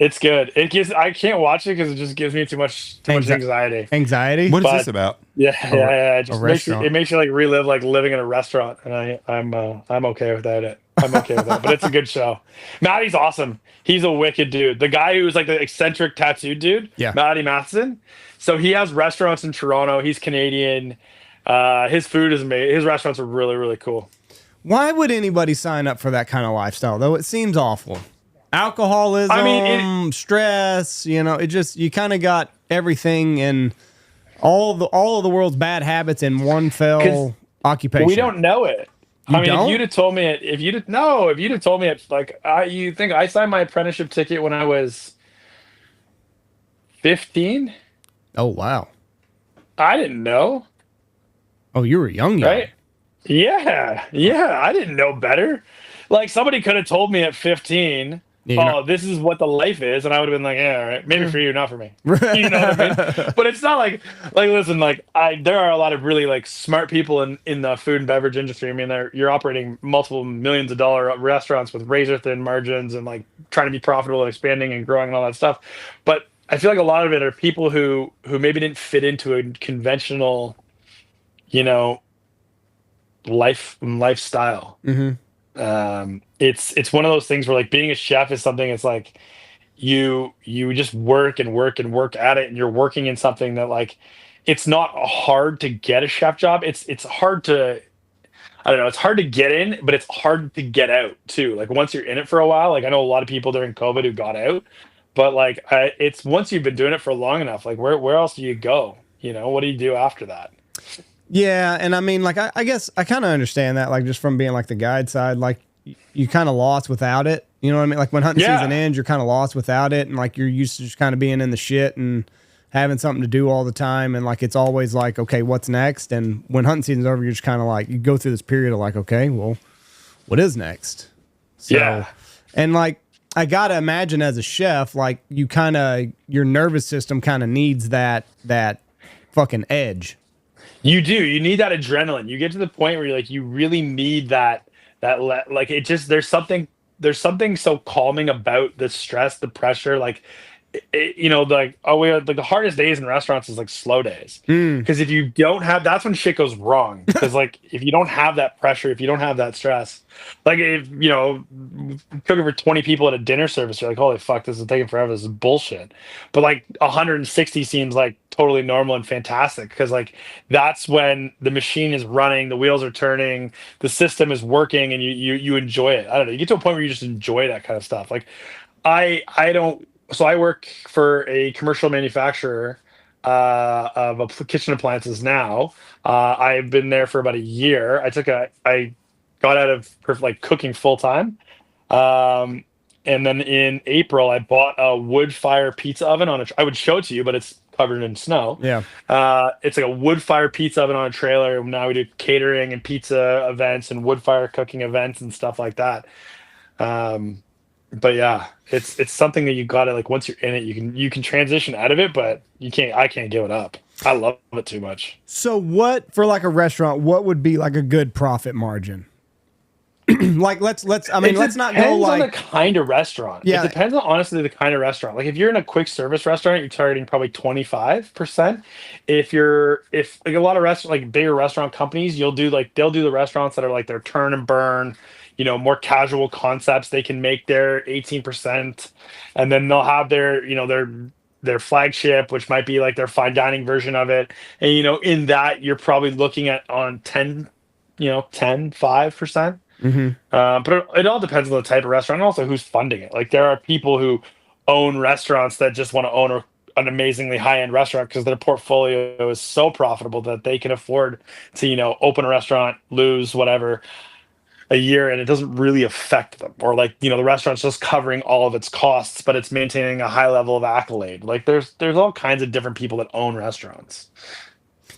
It's good. I can't watch it because it just gives me too much anxiety. Anxiety? What is this about? Yeah. It just restaurant. makes you like relive like living in a restaurant, and I'm okay without it. I'm okay with that, but it's a good show. Matty's awesome. He's a wicked dude. The guy who's like the eccentric tattooed dude, Yeah. Matty Matheson. So he has restaurants in Toronto. He's Canadian. His food is amazing. His restaurants are really, really cool. Why would anybody sign up for that kind of lifestyle, though? It seems awful. Alcoholism, stress, it just, you kind of got everything and all of the world's bad habits in one fell occupation. We don't know it. If you'd have told me it, if you'd have told me it, like, you think I signed my apprenticeship ticket when I was 15? Oh, wow. I didn't know. Oh, you were young. Right? Yeah. I didn't know better. Like, somebody could have told me at 15, this is what the life is, and I would have been like, yeah, all right, maybe for you, not for me. You know what I mean? But it's not like listen, like there are a lot of really like smart people in the food and beverage industry. I mean, you're operating multiple millions of dollar restaurants with razor thin margins and like trying to be profitable and expanding and growing and all that stuff. But I feel like a lot of it are people who maybe didn't fit into a conventional, lifestyle. Mm-hmm. It's one of those things where like being a chef is something. It's like you just work and work and work at it, and you're working in something that like it's not hard to get a chef job. It's hard to, I don't know, it's hard to get in, but it's hard to get out too. Like once you're in it for a while, like I know a lot of people during COVID who got out, but like it's once you've been doing it for long enough, like where else do you go? What do you do after that? Yeah, and I mean, like, I guess I kind of understand that, like, just from being, like, the guide side, like, you kind of lost without it, you know what I mean? Like, when hunting season ends, you're kind of lost without it, and, like, you're used to just kind of being in the shit and having something to do all the time, and, like, it's always like, okay, what's next? And when hunting season's over, you're just kind of like, you go through this period of, like, okay, well, what is next? So, and, like, I gotta imagine as a chef, like, your nervous system kind of needs that fucking edge. You do. You need that adrenaline. You get to the point where you really need that like it just there's something so calming about the stress, the pressure, like like the hardest days in restaurants is like slow days. Because if you don't have, that's when shit goes wrong. Because like if you don't have that pressure, if you don't have that stress, like if cooking for 20 people at a dinner service, you're like, holy fuck, this is taking forever, this is bullshit. But like 160 seems like totally normal and fantastic, because like that's when the machine is running, the wheels are turning, the system is working, and you enjoy it. I don't know, you get to a point where you just enjoy that kind of stuff. Like I don't. So I work for a commercial manufacturer of kitchen appliances now. I've been there for about a year. I got out of like cooking full time. And then in April, I bought a wood fire pizza oven I would show it to you, but it's covered in snow. Yeah. It's like a wood fire pizza oven on a trailer. Now we do catering and pizza events and wood fire cooking events and stuff like that. But yeah, it's something that you gotta, like, once you're in it, you can transition out of it, but I can't give it up. I love it too much. So what, for like a restaurant, what would be like a good profit margin? Like let's not go like, depends on the kind of restaurant. Yeah. It depends on, honestly, the kind of restaurant. Like if you're in a quick service restaurant, you're targeting probably 25%. If like a lot of restaurants, like bigger restaurant companies, they'll do the restaurants that are like their turn and burn, more casual concepts. They can make their 18%, and then they'll have their flagship, which might be like their fine dining version of it. And, in that you're probably looking at on 5%. Mm-hmm. But it all depends on the type of restaurant and also who's funding it. Like there are people who own restaurants that just want to own an amazingly high-end restaurant because their portfolio is so profitable that they can afford to, open a restaurant, lose whatever a year, and it doesn't really affect them. Or like, the restaurant's just covering all of its costs, but it's maintaining a high level of accolade. Like there's all kinds of different people that own restaurants.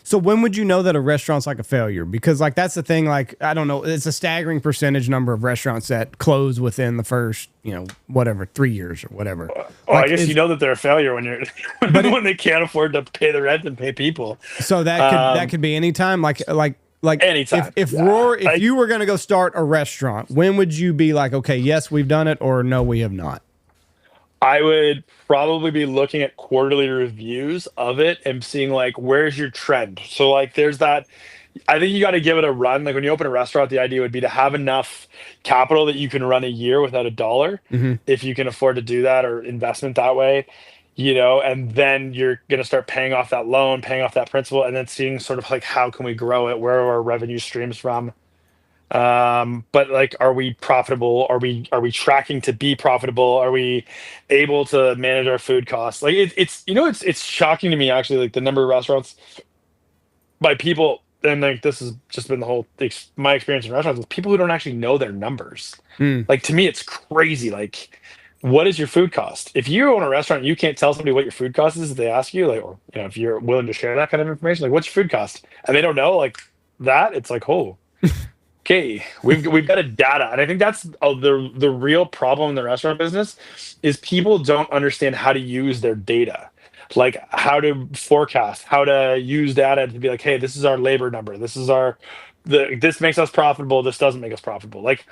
So when would you know that a restaurant's like a failure? Because like that's the thing, like, I don't know, it's a staggering percentage number of restaurants that close within the first, 3 years or whatever. I guess you know that they're a failure when you're when they can't afford to pay the rent and pay people. So that could be any time, like anytime. If you were going to go start a restaurant, when would you be like, okay, yes, we've done it, or no, we have not? I would probably be looking at quarterly reviews of it and seeing like where's your trend. So like there's that. I think you got to give it a run. Like when you open a restaurant, the idea would be to have enough capital that you can run a year without a dollar, Mm-hmm. if you can afford to do that or investment that way, and then you're going to start paying off that loan, paying off that principal, and then seeing sort of like how can we grow it? Where are our revenue streams from? But like, are we profitable? Are we tracking to be profitable? Are we able to manage our food costs? Like it's shocking to me actually, like the number of restaurants by people, and like this has just been the whole my experience in restaurants with people who don't actually know their numbers. Mm. Like to me, it's crazy. Like, what is your food cost? If you own a restaurant, you can't tell somebody what your food cost is if they ask you, like, or if you're willing to share that kind of information, like, what's your food cost? And they don't know, like that. It's like, oh, okay, we've got a data, and I think that's the real problem in the restaurant business is people don't understand how to use their data, like how to forecast, how to use data to be like, hey, this is our labor number, this makes us profitable, this doesn't make us profitable. Like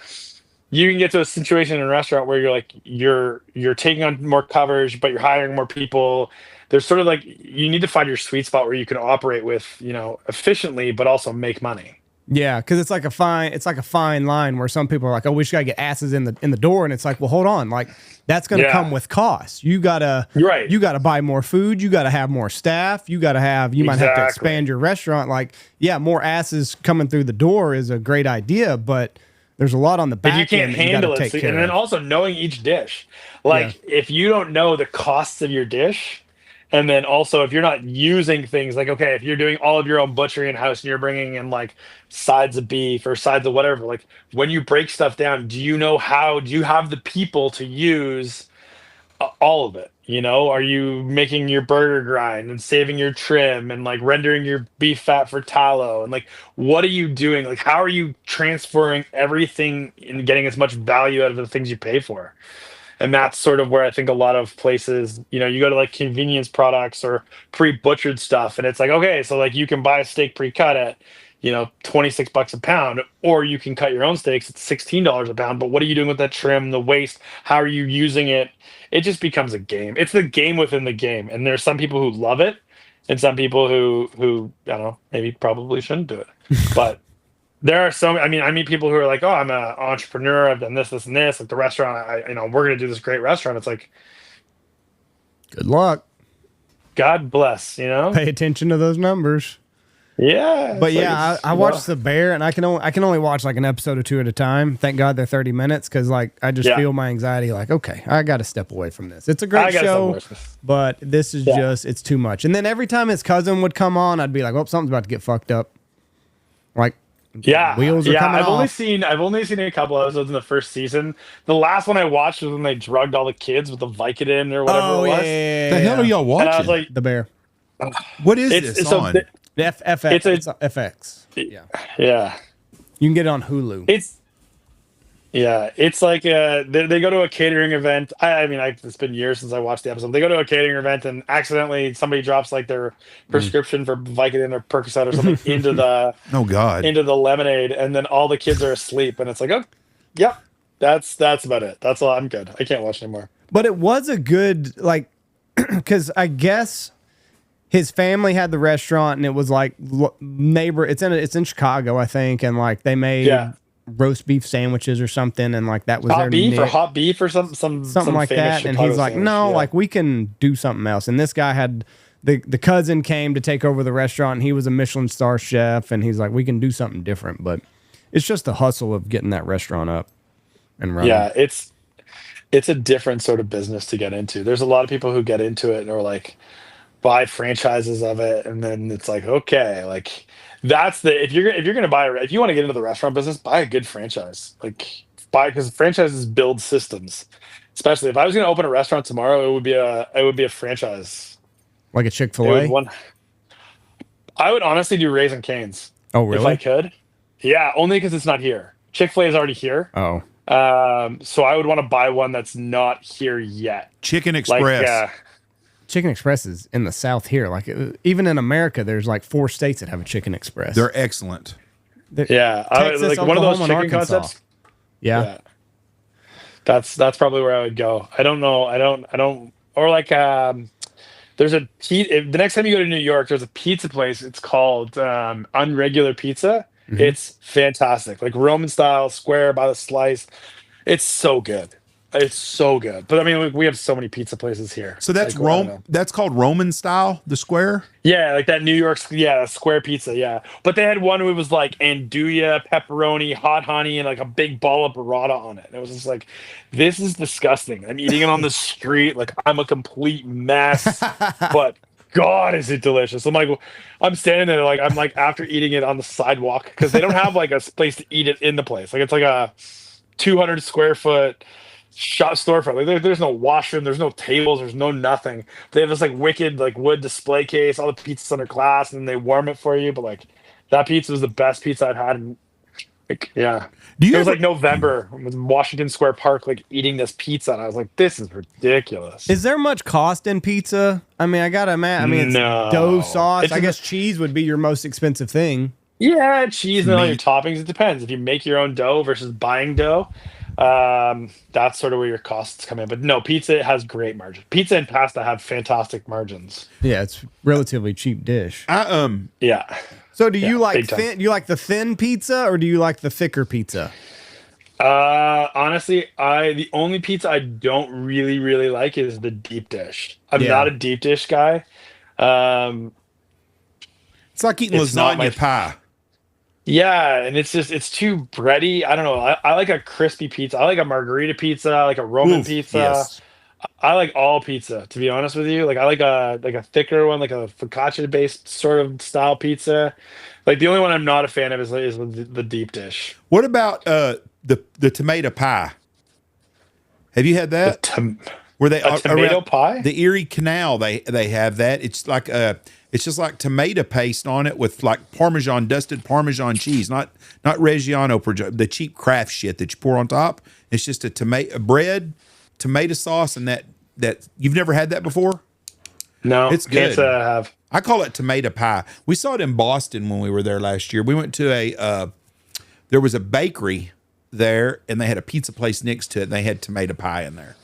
you can get to a situation in a restaurant where you're taking on more coverage, but you're hiring more people. There's sort of like you need to find your sweet spot where you can operate with efficiently, but also make money. Yeah, because it's like a fine line where some people are like, "Oh, we just gotta get asses in the door," and it's like, well, hold on, like that's gonna come with costs. You gotta buy more food, you gotta have more staff, you might have to expand your restaurant. Like, yeah, more asses coming through the door is a great idea, but there's a lot on the back end. You can't handle it, and then also knowing each dish. Like if you don't know the costs of your dish. And then also, if you're not using things like, okay, if you're doing all of your own butchery in house and you're bringing in like sides of beef or sides of whatever, like when you break stuff down, do you have the people to use all of it? Are you making your burger grind and saving your trim and like rendering your beef fat for tallow? And like, what are you doing? Like, how are you transferring everything and getting as much value out of the things you pay for? And that's sort of where I think a lot of places, you go to like convenience products or pre-butchered stuff. And it's like, okay, so like you can buy a steak pre-cut at, $26 a pound, or you can cut your own steaks at $16 a pound. But what are you doing with that trim, the waste? How are you using it? It just becomes a game. It's the game within the game. And there's some people who love it and some people who I don't know, maybe probably shouldn't do it. But there are I meet people who are like, oh, I'm an entrepreneur. I've done this, this, and this. Like the restaurant, we're going to do this great restaurant. It's like, good luck. God bless, Pay attention to those numbers. Yeah. But yeah, I watched The Bear, and I can only watch like an episode or two at a time. Thank God they're 30 minutes because like I just feel my anxiety like, okay, I got to step away from this. It's a great show, but this is just, it's too much. And then every time his cousin would come on, I'd be like, well, something's about to get fucked up. Like, wheels are coming off. I've only seen a couple episodes in the first season. The last one I watched was when they drugged all the kids with the Vicodin or whatever it was. Yeah. The hell are y'all watching? And I was like, The Bear. What is this on? FX. It's FX. Yeah. You can get it on Hulu. It's like they go to a catering event. It's been years since I watched the episode. They go to a catering event and accidentally somebody drops like their prescription for Vicodin or Percocet or something into the into the lemonade, and then all the kids are asleep, and it's like, oh, yep, that's about it. That's all. I'm good. I can't watch anymore. But it was a good because I guess his family had the restaurant, and it was like neighbor. It's in Chicago, I think, and like they made roast beef sandwiches or something, and like that was hot beef or something like that. And he's like, no, like we can do something else. And this guy had the cousin came to take over the restaurant, and he was a Michelin star chef, and he's like, we can do something different. But it's just the hustle of getting that restaurant up and running. Yeah, it's a different sort of business to get into. There's a lot of people who get into it and are like buy franchises of it, and then it's like, okay, like that's if you want to get into the restaurant business, buy a good franchise. Like because franchises build systems. Especially if I was going to open a restaurant tomorrow, it would be a franchise. Like a Chick-fil-A? I would honestly do Raising Cane's. Oh, really? If I could. Yeah, only because it's not here. Chick-fil-A is already here. Oh. So I would want to buy one that's not here yet. Chicken Express. Chicken Express is in the South here. Like even in America, there's like 4 states that have a Chicken Express. They're excellent. Texas, like one of those chicken Arkansas. concepts. Yeah. That's probably where I would go. I don't know. I don't. Or like there's the next time you go to New York, there's a pizza place. It's called Unregular Pizza. Mhm. It's fantastic, like Roman style, square by the slice. It's so good. It's so good. But I mean, we have so many pizza places here. So that's Like, I don't know. That's called Roman style, the square. Yeah, like that New York, yeah, square pizza, yeah. But they had one who was like andouille, pepperoni, hot honey, and like a big ball of burrata on it. And it was just like, this is disgusting. I'm eating it on the street, like I'm a complete mess. But God, is it delicious? I'm like, I'm standing there, like I'm like after eating it on the sidewalk because they don't have like a place to eat it in the place. Like it's like a 200 square foot shop storefront. Like there's no washroom, there's no tables, there's no nothing. They have this like wicked like wood display case, all the pizza's under glass, and then they warm it for you. But like that pizza was the best pizza I'd had. In, like yeah, Do you it was ever, like November in Washington Square Park, like eating this pizza, and I was like, this is ridiculous. Is there much cost in pizza? I mean, I gotta imagine. I mean, it's No. dough, sauce. It's I guess cheese would be your most expensive thing. Yeah, cheese and all your Meat. toppings. It depends. If you make your own dough versus buying dough, that's sort of where your costs come in. But no, pizza has great margin. Pizza and pasta have fantastic margins. Yeah, it's relatively cheap dish. Yeah. So, do you Yeah, like big time. thin? Do you like the thin pizza or do you like the thicker pizza? Honestly, the only pizza I don't really like is the deep dish. I'm Yeah. not a deep dish guy. it's like eating It's not my- lasagna pie. Yeah, and it's too bready. I don't know. I like a crispy pizza. I like a margarita pizza. I like a Roman Oof, pizza. yes. I like all pizza, to be honest with you. Like I like a thicker one, like a focaccia based sort of style pizza. Like the only one I'm not a fan of is the deep dish. What about the tomato pie? Have you had that? Where they A tomato around pie? the Erie Canal, they have that. It's like it's just like tomato paste on it with like dusted Parmesan cheese, not Reggiano, the cheap Kraft shit that you pour on top. It's just a tomato sauce, and that you've never had that before. No, It's can't good. say I have. I call it tomato pie. We saw it in Boston when we were there last year. We went to there was a bakery there, and they had a pizza place next to it, and they had tomato pie in there.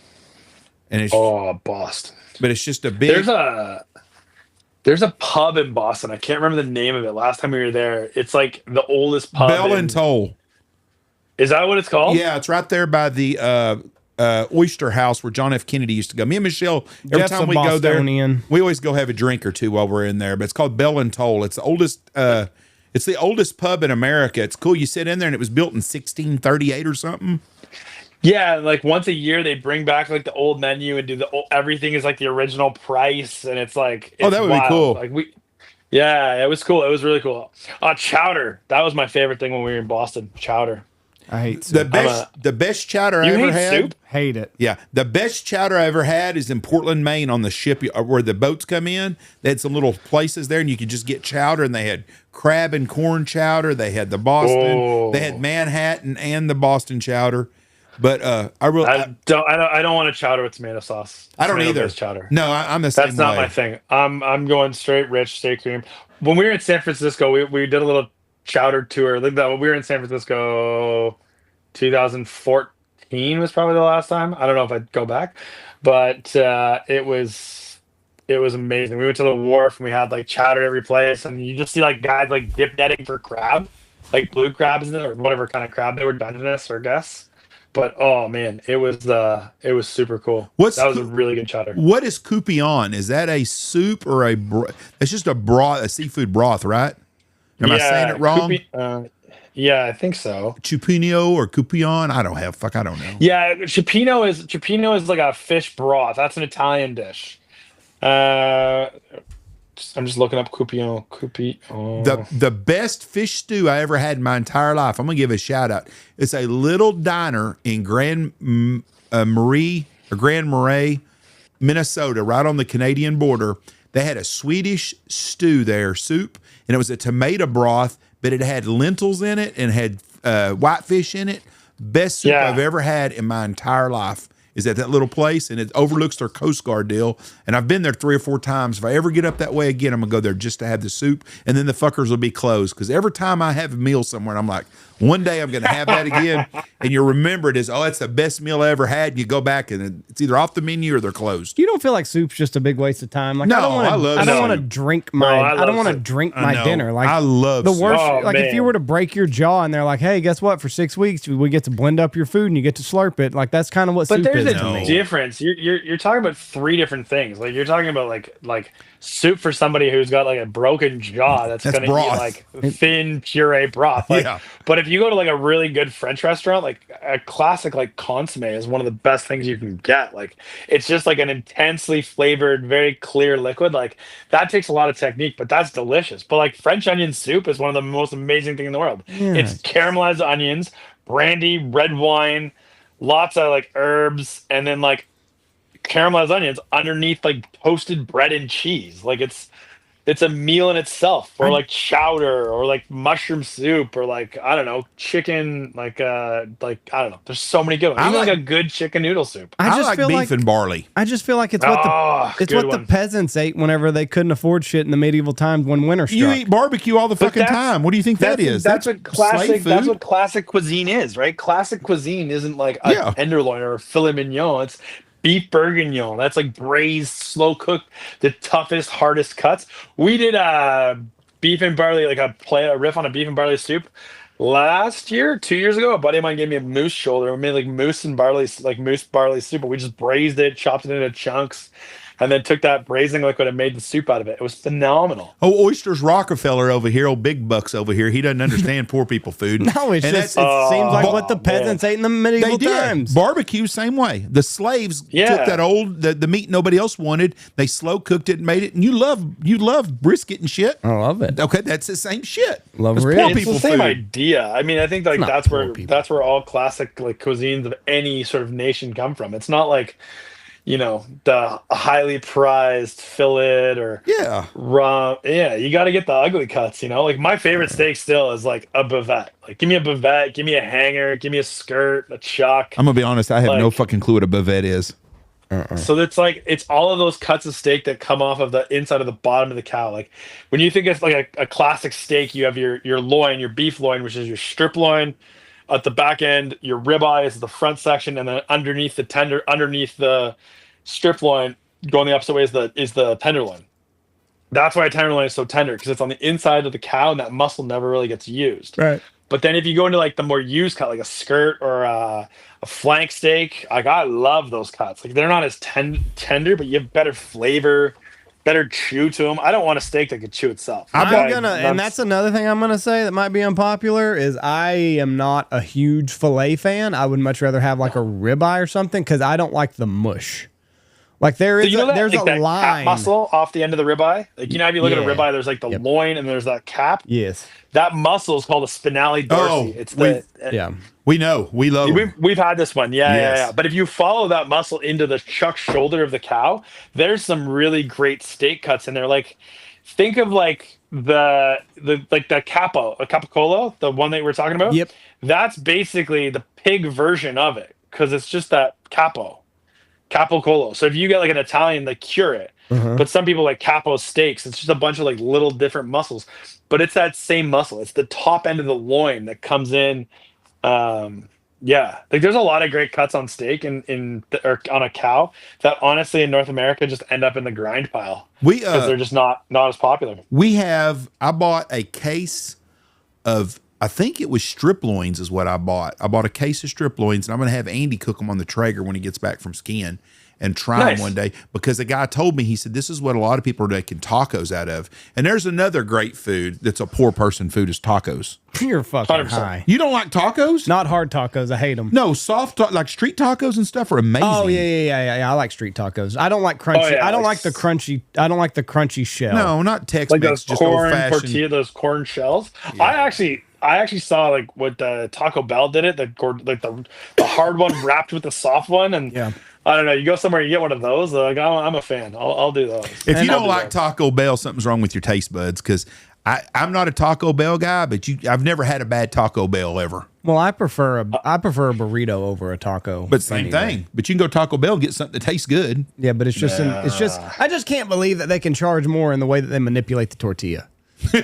And it's Boston. but it's just a big. There's a pub in Boston. I can't remember the name of it. Last time we were there, it's like the oldest pub. Bell and Toll. Is that what it's called? Yeah, it's right there by the Oyster House where John F. Kennedy used to go. Me and Michelle, every Jeff's time a we go there, Bostonian. we always go have a drink or two while we're in there. But it's called Bell and Toll. It's the oldest. It's the oldest pub in America. It's cool. You sit in there, and it was built in 1638 or something. Yeah, like once a year they bring back like the old menu and do everything is like the original price, and it's like Oh, that would be wild. cool. Like yeah, it was cool. It was really cool. Chowder, that was my favorite thing when we were in Boston. Chowder. I hate The soup. best chowder I You ever hate had. soup? Hate it. Yeah, the best chowder I ever had is in Portland, Maine, on the ship where the boats come in. They had some little places there, and you could just get chowder. And they had crab and corn chowder. They had the Boston. Oh. They had Manhattan and the Boston chowder. But I don't want a chowder with tomato sauce. I don't either. Tomato-based chowder. No, I'm the same That's not way. my thing. I'm going straight rich, straight cream. When we were in San Francisco, we did a little chowder tour. Like that, when we were in San Francisco, 2014 was probably the last time. I don't know if I'd go back, but it was amazing. We went to the wharf and we had like chowder every place, and you just see like guys like dip netting for crab, like blue crabs or whatever kind of crab they were, Dungeness or Guess. But oh man, it was super cool. That was a really good chowder. What is coupillon? Is that a soup or it's just a broth, a seafood broth, right? Am I saying it wrong? Yeah, I think so. Chupino or coupillon? I don't know. Yeah, cioppino is like a fish broth. That's an Italian dish. I'm just looking up coupillon. The best fish stew I ever had in my entire life. I'm gonna give a shout out. It's a little diner in Grand Marais, Minnesota, right on the Canadian border. They had a Swedish stew there, soup, and it was a tomato broth, but it had lentils in it and had whitefish in it. Best soup I've ever had in my entire life. is at that little place, and it overlooks their Coast Guard deal. And I've been there 3 or 4 times. If I ever get up that way again, I'm gonna go there just to have the soup, and then the fuckers will be closed. Because every time I have a meal somewhere, I'm like, one day I'm gonna have that again, and you'll remember it as, oh, that's the best meal I ever had. And you go back, and it's either off the menu or they're closed. You don't feel like soup's just a big waste of time? Like, No, I love don't want to soup. drink my. I I don't want to soup. drink I my know. dinner. Like, I love the soup. worst. Oh, like, if you man. were to break your jaw and they're like, "Hey, guess what? For 6 weeks, we get to blend up your food and you get to slurp it." Like, that's kind of what But soup there's is a to me. difference. You're talking about 3 different things. Like you're talking about like soup for somebody who's got like a broken jaw that's gonna broth. eat like thin puree broth. Like, Yeah. But if you go to like a really good French restaurant, like a classic like consomme is one of the best things you can get. Like it's just like an intensely flavored, very clear liquid. Like that takes a lot of technique, but that's delicious. But like French onion soup is one of the most amazing things in the world. Yeah. It's caramelized onions, brandy, red wine, lots of like herbs, and then like caramelized onions underneath like toasted bread and cheese. Like it's a meal in itself, or like chowder, or like mushroom soup, or like I don't know, chicken. Like I don't know. There's so many good ones. I Even like like- a good chicken noodle soup. I just like feel beef like and barley. I just feel like it's what Oh, the it's good what the one. peasants ate whenever they couldn't afford shit in the medieval times when winter struck. You eat barbecue all the fucking that's- time. What do you think that is? That's what classic. slave That's food? what classic cuisine is, right? Classic cuisine isn't like a Yeah. tenderloin or a filet mignon. It's beef bourguignon. That's like braised, slow cooked, the toughest, hardest cuts. We did beef and barley, like a riff on a beef and barley soup last year, 2 years ago. A buddy of mine gave me a moose shoulder. We made like moose barley soup, but we just braised it, chopped it into chunks, and then took that braising liquid and made the soup out of it. It was phenomenal. Oh, Oysters Rockefeller over here, old Big Bucks over here. He doesn't understand poor people food. No, it's And just that's- it seems like Oh, what the man. peasants ate in the they medieval did. times. Barbecue, same way. The slaves Yeah. took that old the meat nobody else wanted. They slow cooked it and made it. And you love brisket and shit. I love it. Okay, that's the same shit. Love It's ribs. poor It's people the same food. idea. I mean, I think like not that's poor where people. that's where all classic like cuisines of any sort of nation come from. It's not like, you know, the highly prized fillet or Yeah. raw. Yeah, you got to get the ugly cuts. You know, like my favorite steak still is like a bavette. Like, give me a bavette, give me a hanger, give me a skirt, a chuck. I'm gonna be honest. I have no Like- fucking clue what a bavette is. So it's like it's all of those cuts of steak that come off of the inside of the bottom of the cow. Like when you think of like a classic steak, you have your loin, your beef loin, which is your strip loin. At the back end, your ribeye is the front section, and then underneath the strip loin, going the opposite way is the tenderloin. That's why a tenderloin is so tender, because it's on the inside of the cow, and that muscle never really gets used. Right. But then if you go into like the more used cut, like a skirt or a flank steak, like I love those cuts. Like they're not as tender, but you have better flavor, better chew to them. I don't want a steak that could chew itself. And that's another thing I'm gonna say that might be unpopular is I am not a huge filet fan. I would much rather have like a ribeye or something because I don't like the mush. Like there's there's a that line. cap muscle off the end of the ribeye. Like, you know, if you look at a Yeah. ribeye, there's like the Yep. loin and there's that cap. Yes. That muscle is called a spinale dorsi. Oh, It's the Yeah. We know. We love. We've had this one, yeah, Yes. yeah. But if you follow that muscle into the chuck shoulder of the cow, there's some really great steak cuts in there. Like, think of like the capicolo, the one that we're talking about. Yep. That's basically the pig version of it because it's just that capicolo. So if you get like an Italian, they cure it. But some people like capo steaks. It's just a bunch of like little different muscles, but it's that same muscle. It's the top end of the loin that comes in. Yeah, like there's a lot of great cuts on steak or on a cow that honestly in North America just end up in the grind pile we because they're just not as popular. I bought a case of, I think it was strip loins is what I bought. I bought a case of strip loins, and I'm going to have Andy cook them on the Traeger when he gets back from skiing and try Nice. them one day, because the guy told me, he said, this is what a lot of people are making tacos out of. And there's another great food that's a poor person food is tacos. You're fucking 100%. high. You don't like tacos? Not hard tacos. I hate them. No, like street tacos and stuff are amazing. Oh yeah. I like street tacos. I don't like crunchy. Oh, yeah, I don't like like the crunchy. I don't like the crunchy shell. No, not Tex-Mex, Like those just corn old-fashioned. tortilla, those corn shells. I actually saw like what Taco Bell did it, the hard one wrapped with the soft one, and Yeah. I don't know. You go somewhere, you get one of those. Like I'm a fan. I'll do those. If you I'll don't do like those. Taco Bell, something's wrong with your taste buds, because I'm not a Taco Bell guy, but I've never had a bad Taco Bell ever. Well, I prefer a burrito over a taco. But same thing. But you can go Taco Bell and get something that tastes good. Yeah, but it's just I just can't believe that they can charge more in the way that they manipulate the tortilla. You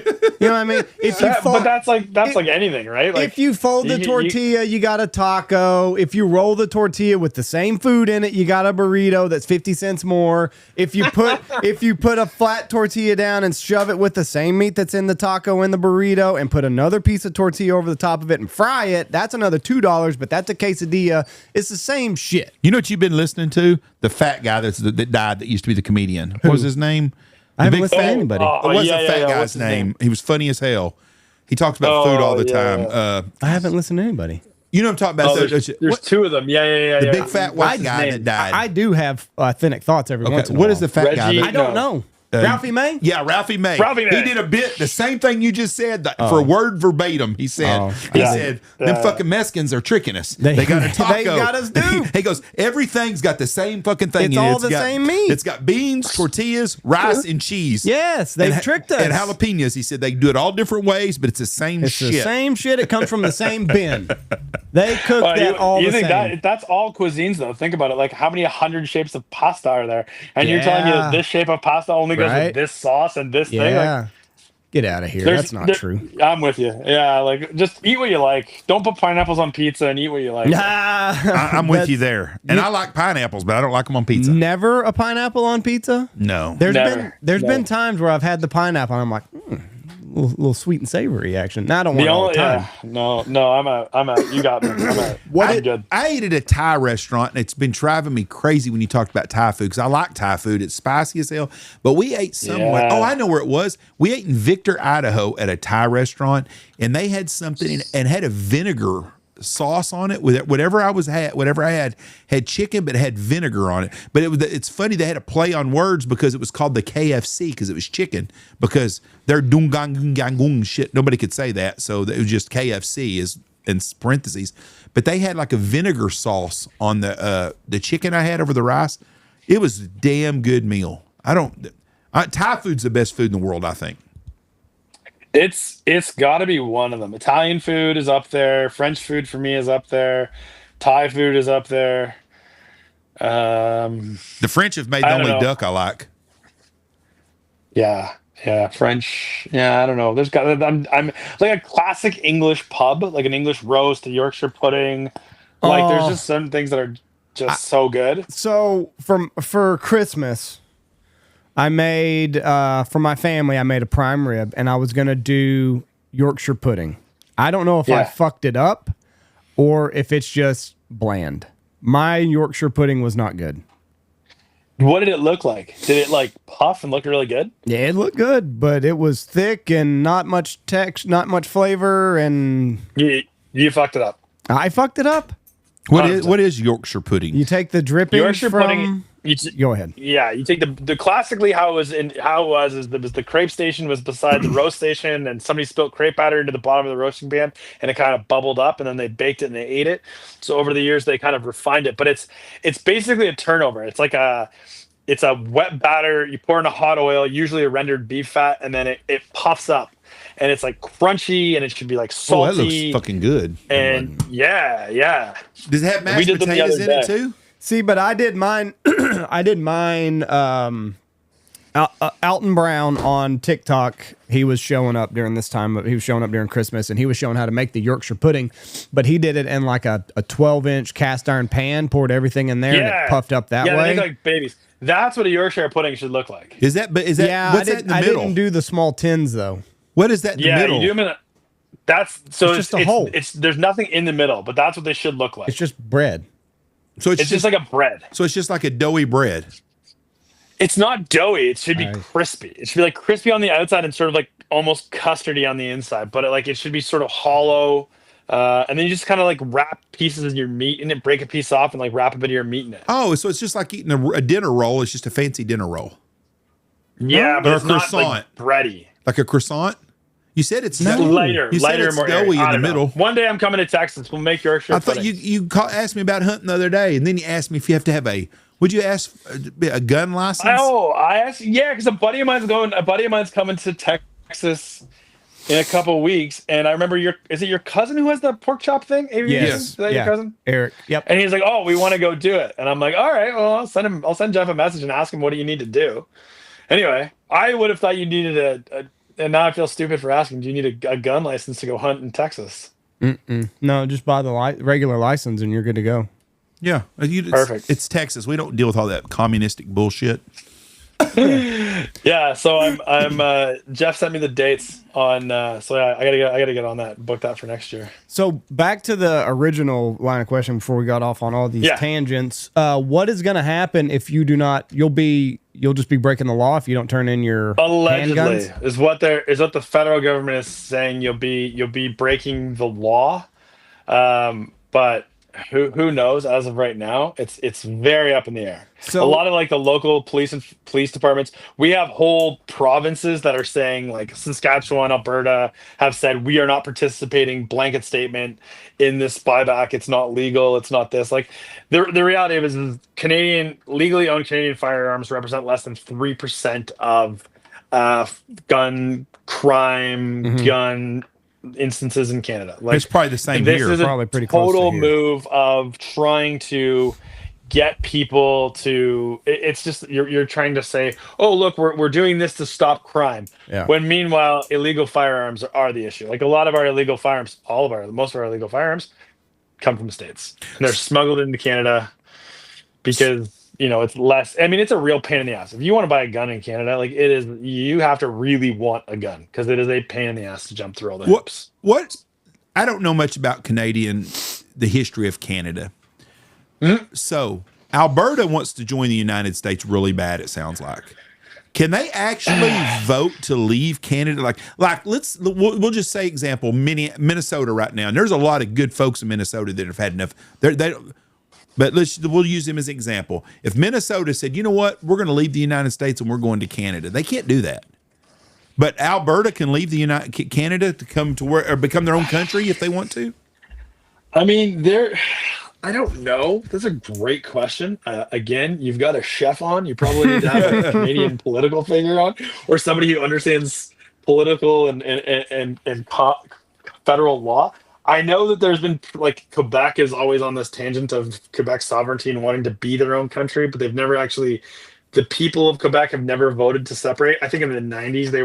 know what I mean? But that's like anything, right? Like, if you fold the tortilla, you got a taco. If you roll the tortilla with the same food in it, you got a burrito that's 50 cents more. If you put a flat tortilla down and shove it with the same meat that's in the taco and the burrito, and put another piece of tortilla over the top of it and fry it, that's another $2. But that's a quesadilla. It's the same shit. You know what you've been listening to? The fat guy that died that used to be the comedian. What was his name? I haven't listened to anybody. It wasn't a fat guy's name. He was funny as hell. He talks about food all the time. I haven't listened to anybody. You know what I'm talking about? There's two of them. Yeah. The big fat white guy that died. I do have authentic thoughts every once in a while. What is the fat guy? I don't know. Ralphie May? Yeah, Ralphie May. He did a bit, the same thing you just said, for word verbatim. He said, them fucking Mexicans are tricking us. They got a taco. They got us duped. He goes, everything's got the same fucking thing It's in it. all the same meat. It's got beans, tortillas, rice, and cheese. Yes, they've tricked us. And jalapenos. He said they do it all different ways, but it's the same shit. It's the same shit. It comes from the same bin. They cook that all the same. That's all cuisines, though. Think about it. Like, how many 100 shapes of pasta are there? And you're telling me that this shape of pasta only goes with this sauce and this thing? Like, get out of here. That's not true. I'm with you. Yeah, like, just eat what you like. Don't put pineapples on pizza and eat what you like. I'm with you there. And I like pineapples, but I don't like them on pizza. Never a pineapple on pizza? No. There's been times where I've had the pineapple and I'm like, little sweet and savory action. Now I don't want it all the time. No, I'm a you got me. I'm good. I ate at a Thai restaurant, and it's been driving me crazy when you talked about Thai food, because I like Thai food. It's spicy as hell. But we ate somewhere. Oh, I know where it was. We ate in Victor, Idaho at a Thai restaurant, and they had something and had a vinegar sauce on it with whatever I had chicken, but it had vinegar on it. But it's funny, they had a play on words because it was called the KFC because it was chicken, because they're dung shit. Nobody could say that, so it was just KFC is in parentheses. But they had like a vinegar sauce on the chicken I had over the rice. It was a damn good meal. Thai food's the best food in the world, I think. It's got to be one of them. Italian food is up there. French food for me is up there. Thai food is up there. The French have made the only duck I like. Yeah, French. Yeah, I don't know. I'm like a classic English pub, like an English roast, a Yorkshire pudding. Like, there's just certain things that are just so good. So for Christmas, I made, for my family, I made a prime rib, and I was going to do Yorkshire pudding. I don't know if I fucked it up or if it's just bland. My Yorkshire pudding was not good. What did it look like? Did it like puff and look really good? Yeah, it looked good, but it was thick and not much not much flavor, and you fucked it up. I fucked it up. What is Yorkshire pudding? You take the drippings Yorkshire pudding. Go ahead. Yeah, you take the classically how it was the crepe station was beside the roast station, and somebody spilled crepe batter into the bottom of the roasting pan, and it kind of bubbled up, and then they baked it and they ate it. So over the years they kind of refined it, but it's basically a turnover. It's like it's a wet batter you pour in a hot oil, usually a rendered beef fat, and then it puffs up. And it's like crunchy, and it should be like salty. Oh, that looks fucking good. And yeah. Does it have mashed potatoes in it too? See, but I did mine. Alton Brown on TikTok. He was showing up during this time. He was showing up during Christmas, and he was showing how to make the Yorkshire pudding. But he did it in like a 12-inch cast iron pan. Poured everything in there, and it puffed up that way. Yeah, they look like babies. That's what a Yorkshire pudding should look like. Is that? Yeah, what's that in the middle? I didn't do the small tins though. What is that in the middle? You do them in that's so it's just a hole. There's nothing in the middle, but that's what they should look like. It's just bread. So it's just like a bread. So it's just like a doughy bread. It's not doughy. It should be crispy. It should be like crispy on the outside and sort of like almost custardy on the inside. But it should be sort of hollow. And then you just kind of like wrap pieces of your meat in it, break a piece off, and like wrap a bit of your meat in it. Oh, so it's just like eating a dinner roll. It's just a fancy dinner roll. Yeah, but or it's a croissant. Not like bready. Like a croissant? You said it's lighter. You said it's more doughy in the middle. One day I'm coming to Texas. We'll make Yorkshire. I thought you asked me about hunting the other day, and then you asked me if you have to have would you ask a gun license? Oh, I asked. Yeah, because a buddy of mine's coming to Texas Texas in a couple weeks, and I remember is it your cousin who has the pork chop thing? Aviation? Yes. Is that your cousin? Eric. Yep. And he's like, "Oh, we want to go do it." And I'm like, "All right, well, I'll send Jeff a message and ask him what do you need to do." Anyway, I would have thought you needed and now I feel stupid for asking. Do you need a gun license to go hunt in Texas? No, just buy the regular license and you're good to go. Yeah, Perfect. It's Texas. We don't deal with all that communistic bullshit. Yeah, so I'm Jeff sent me the dates on so yeah, I gotta get on that, book that for next year. So back to the original line of question before we got off on all these tangents. What is going to happen if you do not? You'll just be breaking the law if you don't turn in your allegedly handguns? is what the federal government is saying. You'll be breaking the law, but who knows? As of right now, it's very up in the air. So a lot of like the local police departments, we have whole provinces that are saying, like Saskatchewan, Alberta, have said we are not participating. Blanket statement in this buyback. It's not legal. It's not this. Like the reality of it is legally owned Canadian firearms represent less than 3% of gun crime, gun instances in Canada. Like, it's probably the same this here. Is probably a pretty close total to here. move of trying to get people to. It's just you're trying to say, oh look, we're doing this to stop crime. Yeah. When meanwhile, illegal firearms are the issue. Like a lot of our illegal firearms, most of our illegal firearms come from the States. And they're smuggled into Canada because it's less. I mean, it's a real pain in the ass. If you want to buy a gun in Canada, like it is, you have to really want a gun because it is a pain in the ass to jump through all the hoops. What? I don't know much about the history of Canada. So Alberta wants to join the United States really bad. It sounds like. Can they actually vote to leave Canada? Like we'll just say example Minnesota right now. And there's a lot of good folks in Minnesota that have had enough. But we'll use them as an example. If Minnesota said, you know what, we're going to leave the United States and we're going to Canada, they can't do that. But Alberta can leave Canada to come to where or become their own country if they want to. I mean, I don't know. That's a great question. Again, you've got a chef on. You probably need to have a Canadian political figure on, or somebody who understands political and federal law. I know that there's been Quebec is always on this tangent of Quebec sovereignty and wanting to be their own country, but they've never actually. The people of Quebec have never voted to separate. I think in the 90s they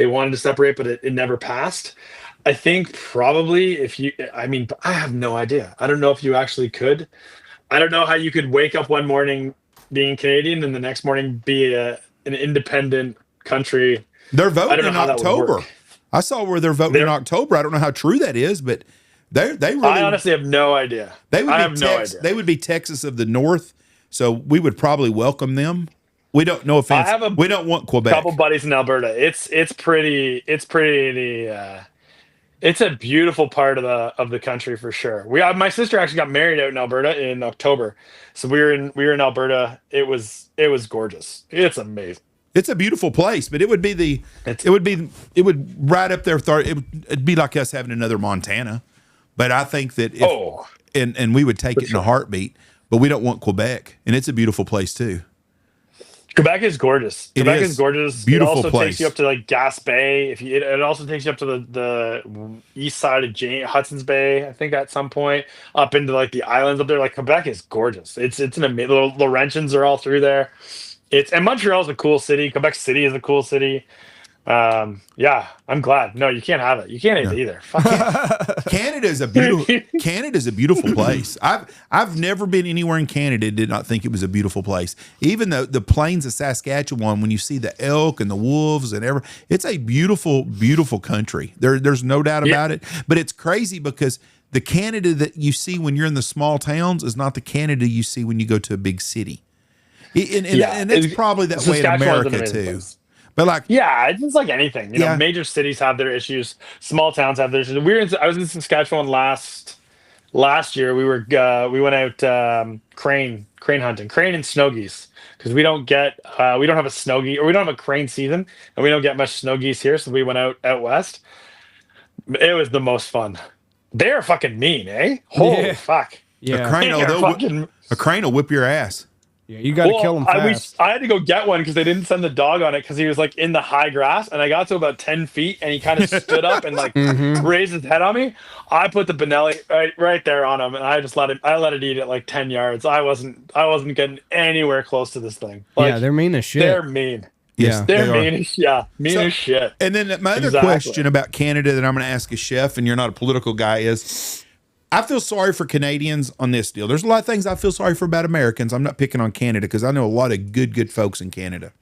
wanted to separate, but it never passed. I think probably I have no idea. I don't know if you actually could. I don't know how you could wake up one morning being Canadian and the next morning be an independent country. They're voting in October. I saw where they're voting in October. I don't know how true that is, but they really. I honestly have no idea. They would be Texas of the North, so we would probably welcome them. We don't. No offense. We don't want Quebec. Couple buddies in Alberta. It's pretty. It's a beautiful part of the country for sure. My sister actually got married out in Alberta in October, so we were in Alberta. It was gorgeous. It's amazing. It's a beautiful place, but it would right up there. It'd be like us having another Montana, but I think that and we would take it in a heartbeat. But we don't want Quebec, and it's a beautiful place too. Quebec is gorgeous. Quebec is gorgeous. Beautiful it also place. Takes you up to Gaspé. It also takes you up to the east side of Hudson's Bay. I think at some point up into the islands up there. Quebec is gorgeous. It's an amazing. Laurentians are all through there. And Montreal's a cool city. Quebec City is a cool city. Yeah, I'm glad. No, you can't have it. You can't have it either. Canada's a beautiful place. I've never been anywhere in Canada did not think it was a beautiful place. Even the plains of Saskatchewan, when you see the elk and the wolves and it's a beautiful, beautiful country. There's no doubt about it. But it's crazy because the Canada that you see when you're in the small towns is not the Canada you see when you go to a big city. And it's probably that way in America too. But it's like anything. Major cities have their issues. Small towns have their issues. I was in Saskatchewan last year. We went out crane hunting, crane and snow geese, because we don't have a snow geese, or we don't have a crane season, and we don't get much snow geese here. So we went out west. It was the most fun. They're fucking mean, eh? Holy fuck! Yeah, a crane will whip your ass. Yeah, you got to kill him fast. I had to go get one because they didn't send the dog on it because he was like in the high grass, and I got to about 10 feet, and he kind of stood up and like raised his head on me. I put the Benelli right there on him, and I just let it eat at like 10 yards. I wasn't getting anywhere close to this thing. Like, yeah, they're mean as shit. They're mean. Yes, yeah, they're mean. Mean as shit. And then my other question about Canada that I'm going to ask a chef, and you're not a political guy, is I feel sorry for Canadians on this deal. There's a lot of things I feel sorry for about Americans. I'm not picking on Canada because I know a lot of good folks in Canada.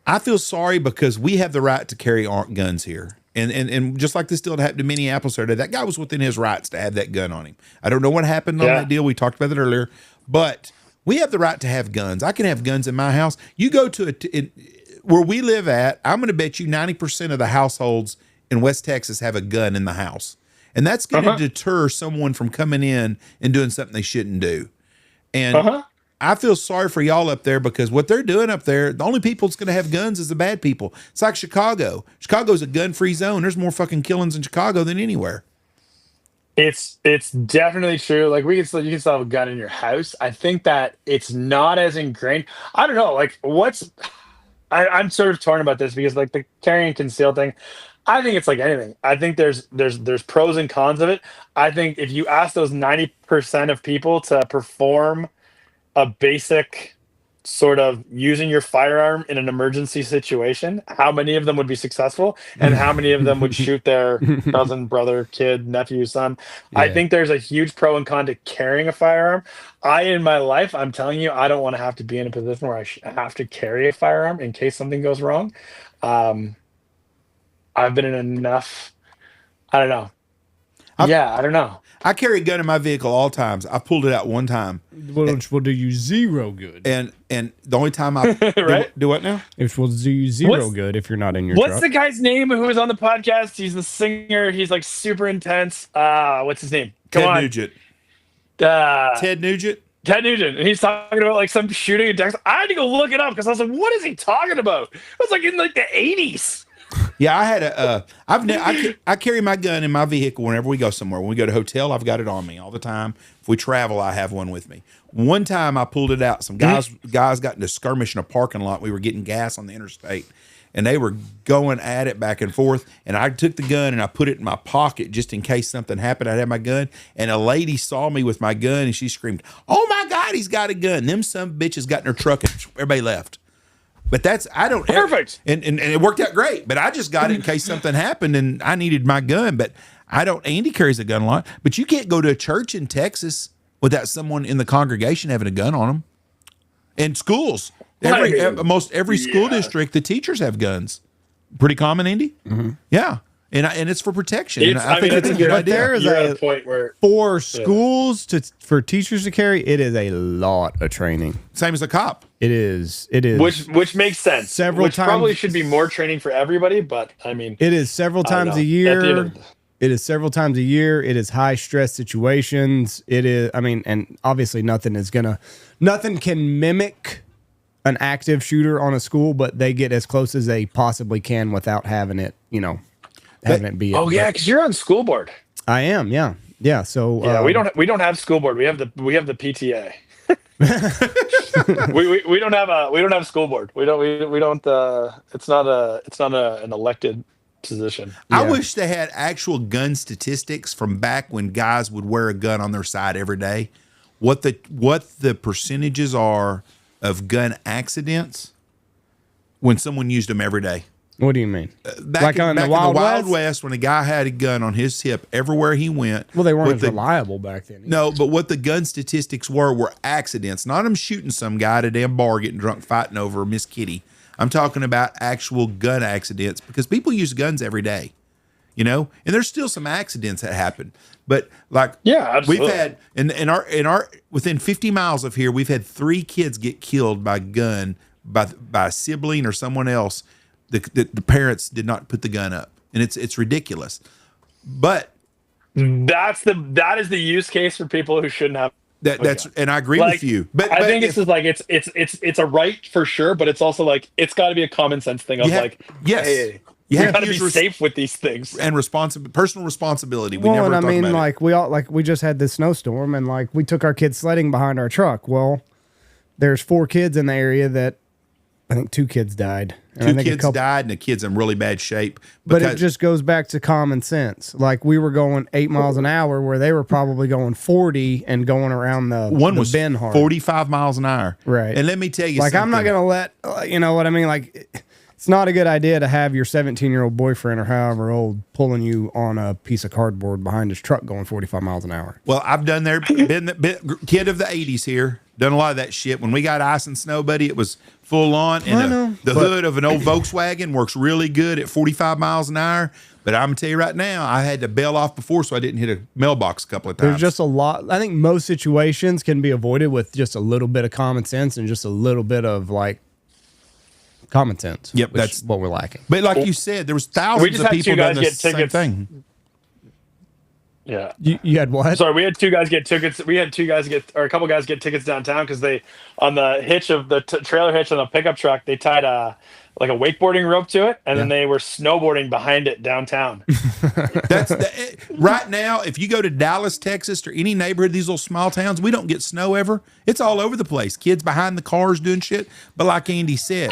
I feel sorry because we have the right to carry guns here. And just like this deal that happened to Minneapolis today, that guy was within his rights to have that gun on him. I don't know what happened on that deal. We talked about it earlier. But we have the right to have guns. I can have guns in my house. You go to where we live at, I'm going to bet you 90% of the households in West Texas have a gun in the house. And that's going to deter someone from coming in and doing something they shouldn't do. And I feel sorry for y'all up there because what they're doing up there, the only people that's going to have guns is the bad people. It's like Chicago. Chicago's a gun-free zone. There's more fucking killings in Chicago than anywhere. It's definitely true. Like you can still have a gun in your house. I think that it's not as ingrained. I don't know. Like I'm sort of torn about this because like the carry and conceal thing, I think it's like anything. I think there's pros and cons of it. I think if you ask those 90% of people to perform a basic sort of using your firearm in an emergency situation, how many of them would be successful and how many of them would shoot their cousin, brother, kid, nephew, son? Yeah. I think there's a huge pro and con to carrying a firearm. In my life, I'm telling you, I don't want to have to be in a position where I have to carry a firearm in case something goes wrong. I've been in enough. I don't know. I don't know. I carry a gun in my vehicle all times. I pulled it out one time, which will do you zero good. And the only time I do what now? Which will do you zero good if you're not in your What's truck. the guy's name who was on the podcast? He's the singer. He's like super intense. What's his name? Ted Nugent. Ted Nugent. Ted Nugent, and he's talking about like some shooting in Texas. I had to go look it up because I was like, "What is he talking about?" It was like in like the 80s. Yeah, I had I carry my gun in my vehicle whenever we go somewhere. When we go to a hotel, I've got it on me all the time. If we travel, I have one with me. One time I pulled it out. Some guys got into a skirmish in a parking lot. We were getting gas on the interstate, and they were going at it back and forth. And I took the gun and I put it in my pocket just in case something happened. I'd have my gun. And a lady saw me with my gun, and she screamed, "Oh my God, he's got a gun!" Them some bitches got in their truck, and everybody left. But perfect. And it worked out great. But I just got it in case something happened and I needed my gun. But Andy carries a gun a lot. But you can't go to a church in Texas without someone in the congregation having a gun on them. In schools, most every school district, the teachers have guns. Pretty common, Andy? Mm-hmm. Yeah. And it's for protection. I think it's a good idea. There is a point where for schools for teachers to carry, it is a lot of training. Same as a cop. It is. Which makes sense. Several times, probably should be more training for everybody, but I mean, it is several times a year. It is several times a year. It is high stress situations. It is. I mean, and obviously nothing can mimic an active shooter on a school, but they get as close as they possibly can without having it. Having it be. Oh yeah, because you're on school board. I am. Yeah. So we don't have school board. We have the PTA. we don't have school board. We don't. It's not an elected position. Yeah. I wish they had actual gun statistics from back when guys would wear a gun on their side every day. What the percentages are of gun accidents when someone used them every day. What do you mean? Back in the Wild West, when a guy had a gun on his hip everywhere he went. Well, they weren't as reliable back then. No, but what the gun statistics were accidents. Not them shooting some guy at a damn bar getting drunk fighting over Miss Kitty. I'm talking about actual gun accidents because people use guns every day, and there's still some accidents that happen. But absolutely. We've had in our within 50 miles of here, we've had 3 kids get killed by gun by a sibling or someone else. The parents did not put the gun up, and it's ridiculous. But that is the use case for people who shouldn't have. And I agree with you. But I think it's just like it's a right for sure, but it's also like it's got to be a common sense thing of hey, you got to be safe with these things and personal responsibility. We just had this snowstorm, and we took our kids sledding behind our truck. Well, there's 4 kids in the area that I think 2 kids died. And I 2 think kids died, and the kid's in really bad shape. But it just goes back to common sense. Like we were going 8 miles an hour where they were probably going 40 and going around one was bend hard. 45 miles an hour. Right. And let me tell you like, something. I'm not going to let, you know what I mean? Like, it's not a good idea to have your 17-year-old boyfriend or however old pulling you on a piece of cardboard behind his truck going 45 miles an hour. Well, I've done there, been the kid of the 80s here. Done a lot of that shit. When we got ice and snow, buddy, it was full on. And the hood of an old Volkswagen works really good at 45 miles an hour. But I'm going to tell you right now, I had to bail off before so I didn't hit a mailbox a couple of times. There's just a lot. I think most situations can be avoided with just a little bit of common sense and just a little bit of like common sense. Yep, that's what we're lacking. But like you said, there was thousands of people doing the same thing. Yeah. You had what? Sorry, we had 2 guys get tickets. We had 2 guys a couple guys get tickets downtown because they, on the hitch of the trailer hitch on the pickup truck, they tied like a wakeboarding rope to it, and then they were snowboarding behind it downtown. Right now, if you go to Dallas, Texas, or any neighborhood, these little small towns, we don't get snow ever. It's all over the place. Kids behind the cars doing shit. But like Andy said,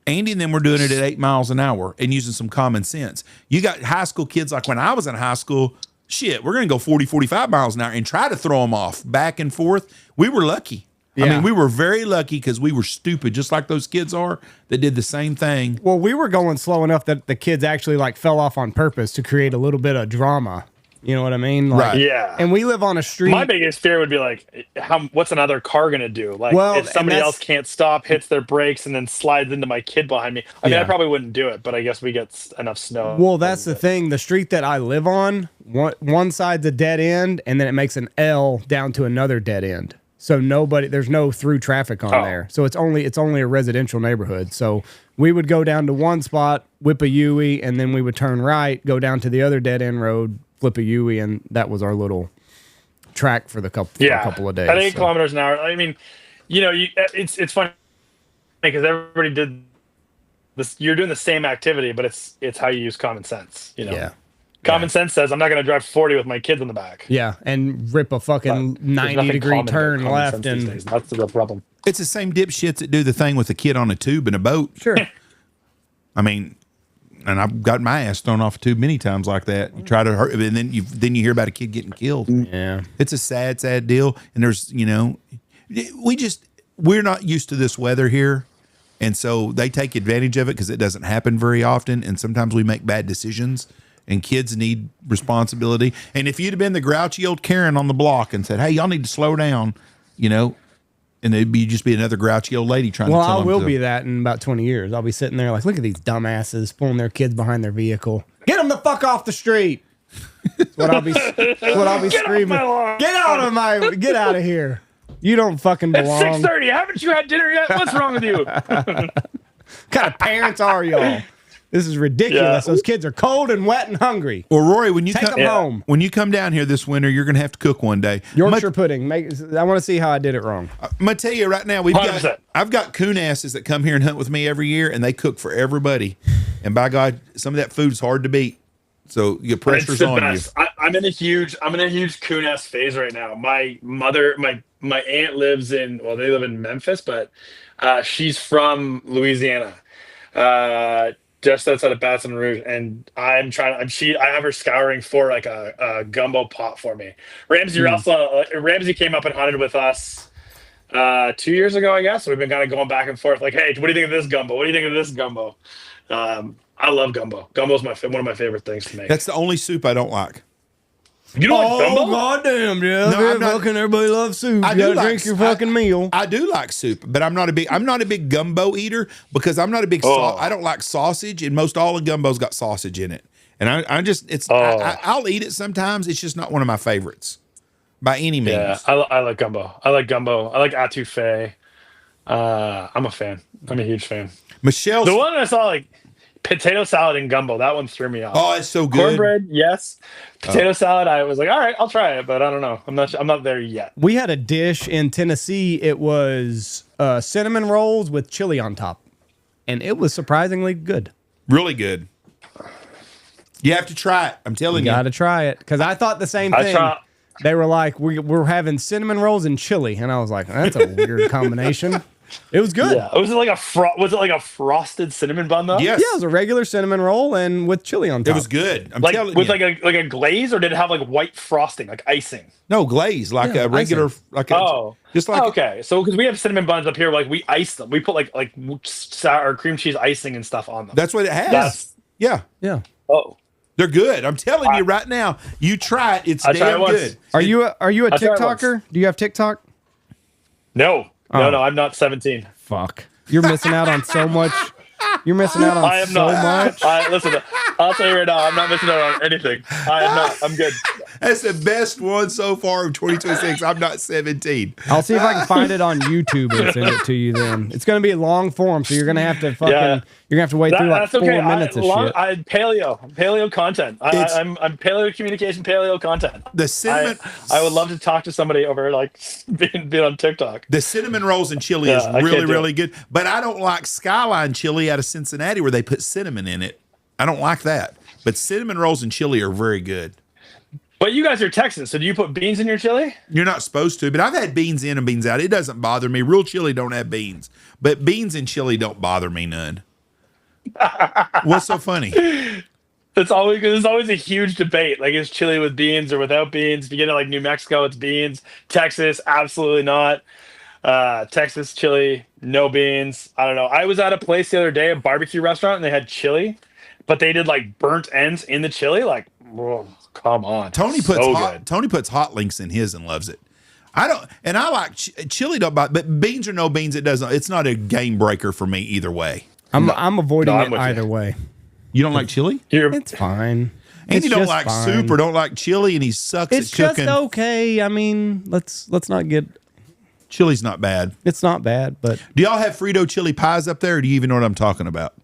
Andy and them were doing it at 8 miles an hour and using some common sense. You got high school kids like when I was in high school, shit, we're going to go 40, 45 miles an hour and try to throw them off back and forth. We were lucky. Yeah. I mean, we were very lucky because we were stupid, just like those kids are that did the same thing. Well, we were going slow enough that the kids actually like fell off on purpose to create a little bit of drama. You know what I mean? Like, right. Yeah. And we live on a street. My biggest fear would be like, what's another car going to do? Like, if somebody else can't stop, hits their brakes, and then slides into my kid behind me. I mean, I probably wouldn't do it, but I guess we get enough snow. Well, that's the thing. The street that I live on, one side's a dead end, and then it makes an L down to another dead end. So there's no through traffic on there. So it's only a residential neighborhood. So we would go down to one spot, whip a U-ey, and then we would turn right, go down to the other dead end road, flip a U-ey, and that was our little track for a couple of days. At 8 kilometers an hour. I mean, it's funny because everybody did this. You're doing the same activity, but it's how you use common sense. Yeah. Common sense says I'm not going to drive 40 with my kids in the back. Yeah, and rip a fucking 90-degree turn left, and that's the real problem. It's the same dipshits that do the thing with a kid on a tube in a boat. Sure. I mean, and I've got my ass thrown off a tube many times like that. You try to hurt, and then you hear about a kid getting killed. Yeah, it's a sad, sad deal. And there's, we're not used to this weather here, and so they take advantage of it because it doesn't happen very often, and sometimes we make bad decisions. And kids need responsibility. And if you'd have been the grouchy old Karen on the block and said, "Hey, y'all need to slow down," and it'd just be another grouchy old lady trying to tell them. Well, I will be that in about 20 years. I'll be sitting there like, look at these dumbasses pulling their kids behind their vehicle. Get them the fuck off the street. That's what I'll be screaming. Get out of here. You don't fucking belong. It's 6:30. Haven't you had dinner yet? What's wrong with you? What kind of parents are y'all? This is ridiculous. Yeah. Those kids are cold and wet and hungry. Well, Rory, when you take them home. When you come down here this winter, you're going to have to cook one day. Yorkshire pudding. I want to see how I did it wrong. I'm going to tell you right now, I've got coon asses that come here and hunt with me every year, and they cook for everybody. And by God, some of that food's hard to beat. So your pressure's on best. you. I'm in a huge coon ass phase right now. My mother, my aunt lives they live in Memphis, but she's from Louisiana. Just outside of Baton Rouge, and I have her scouring for like a gumbo pot for me. Ramsey came up and hunted with us 2 years ago, I guess. So we've been kind of going back and forth, like, hey, what do you think of this gumbo? What do you think of this gumbo? I love gumbo. Gumbo's one of my favorite things to make. That's the only soup I don't like. You don't like gumbo? Oh, goddamn, yeah. No, fucking everybody loves soup. You gotta drink your fucking meal. I do like soup, but I'm not a big gumbo eater because I'm not a big I don't like sausage, and most all of gumbo's got sausage in it. And I'll eat it sometimes. It's just not one of my favorites by any means. Yeah, I like gumbo. I like etouffee. I'm a fan. I'm a huge fan. Michelle's the one I saw like potato salad and gumbo. That one threw me off. Oh, it's so good. Cornbread, yes. Potato salad, I was like, all right, I'll try it, but I don't know. I'm not there yet. We had a dish in Tennessee. It was cinnamon rolls with chili on top, and it was surprisingly good. Really good. You have to try it. I'm telling you. Got to try it because I thought the same thing. they were like, we're having cinnamon rolls and chili, and I was like, that's a weird combination. It was good. Yeah. Was it like a frosted cinnamon bun though? Yes. Yeah, it was a regular cinnamon roll and with chili on top. It was good. I'm Like telling with you. like a glaze, or did it have like white frosting, like icing? No glaze, like a regular, just like okay. So because we have cinnamon buns up here, like we ice them. We put like sour cream cheese icing and stuff on them. That's what it has. Yeah. Oh. They're good. I'm telling you right now. You try it. It's damn good. Are you a tried once. TikToker? Do you have TikTok? No, I'm not 17. Fuck. You're missing out on so much. You're missing out on I am so not. much. Listen, I'll tell you right now, I'm not missing out on anything. I am not. I'm good. That's the best one so far of 2026. I'm not 17. I'll see if I can find it on YouTube and send it to you then. It's going to be a long form, so you're going to have to fucking, you're going to have to wait through like 4 minutes of shit. Paleo content. I'm paleo communication, paleo content. The cinnamon. I would love to talk to somebody over like being on TikTok. The cinnamon rolls and chili is really, really good. But I don't like Skyline chili out of Cincinnati where they put cinnamon in it. I don't like that. But cinnamon rolls and chili are very good. But you guys are Texans, so do you put beans in your chili? You're not supposed to, but I've had beans in and beans out. It doesn't bother me. Real chili don't have beans, but beans and chili don't bother me none. What's so funny? There's always a huge debate. Like, is chili with beans or without beans? If you get to like New Mexico, it's beans. Texas, absolutely not. Texas chili, no beans. I don't know. I was at a place the other day, a barbecue restaurant, and they had chili, but they did like burnt ends in the chili. Like, whoa, come on. Tony puts hot links in his and loves it. I don't, and I like chili don't bother, but beans or no beans, it doesn't. It's not a game breaker for me either way. I'm avoiding it either way. You don't like chili? It's fine. And you don't like soup or don't like chili, and he sucks at cooking. It's just okay. I mean, let's not get. Chili's not bad. It's not bad, but do y'all have Frito chili pies up there? Or do you even know what I'm talking about?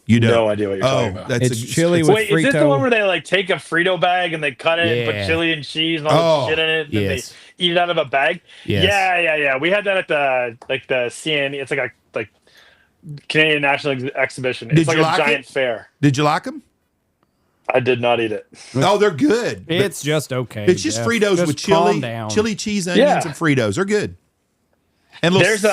You don't. No idea what you're talking about. It's chili with Frito. Wait, is this the one where they like take a Frito bag and they cut it and put chili and cheese and all that shit in it, and they eat it out of a bag? Yes. Yeah. We had that at the CN. It's like a Canadian National Exhibition. It's like a giant fair. Did you like them? I did not eat it. Oh, they're good. It's just okay. It's just Fritos with chili, cheese, onions, and Fritos. They're good. And there's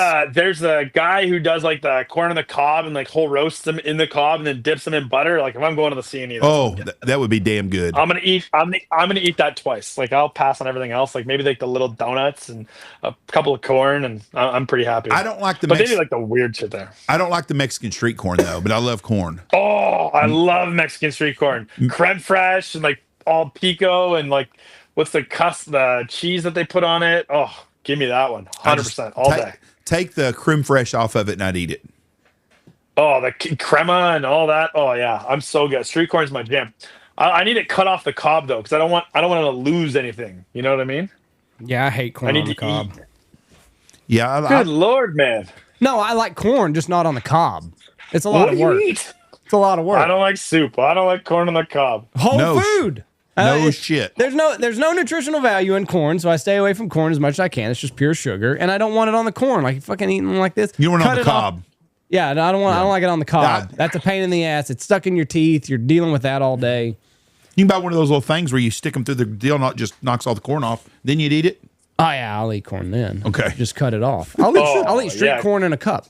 a guy who does like the corn on the cob and like whole roasts them in the cob and then dips them in butter. Like if I'm going to the CNE, that would be damn good. I'm gonna eat that twice. Like I'll pass on everything else. Like maybe like the little donuts and a couple of corn, and I'm pretty happy. I don't like they do like the weird shit there. I don't like the Mexican street corn though, but I love corn. Oh, I love Mexican street corn, creme fraiche and like all pico and like what's the cheese that they put on it. Oh. Give me that one, 100% all day. Take the creme fraiche off of it, and I'd eat it. Oh, the crema and all that. Oh yeah, I'm so good. Street corn's my jam. I need it cut off the cob though, because I don't want to lose anything. You know what I mean? Yeah, I hate corn on the cob. Yeah, good lord, man. No, I like corn, just not on the cob. It's a lot of work. It's a lot of work. I don't like soup. I don't like corn on the cob. Whole food. No shit. There's no nutritional value in corn, so I stay away from corn as much as I can. It's just pure sugar, and I don't want it on the corn. Like fucking eating like this. You don't want it on the cob. Yeah, I don't like it on the cob. That's a pain in the ass. It's stuck in your teeth. You're dealing with that all day. You can buy one of those little things where you stick them through the deal, not just knocks all the corn off. Then you'd eat it. Oh yeah, I'll eat corn then. Okay, just cut it off. I'll eat straight corn in a cup.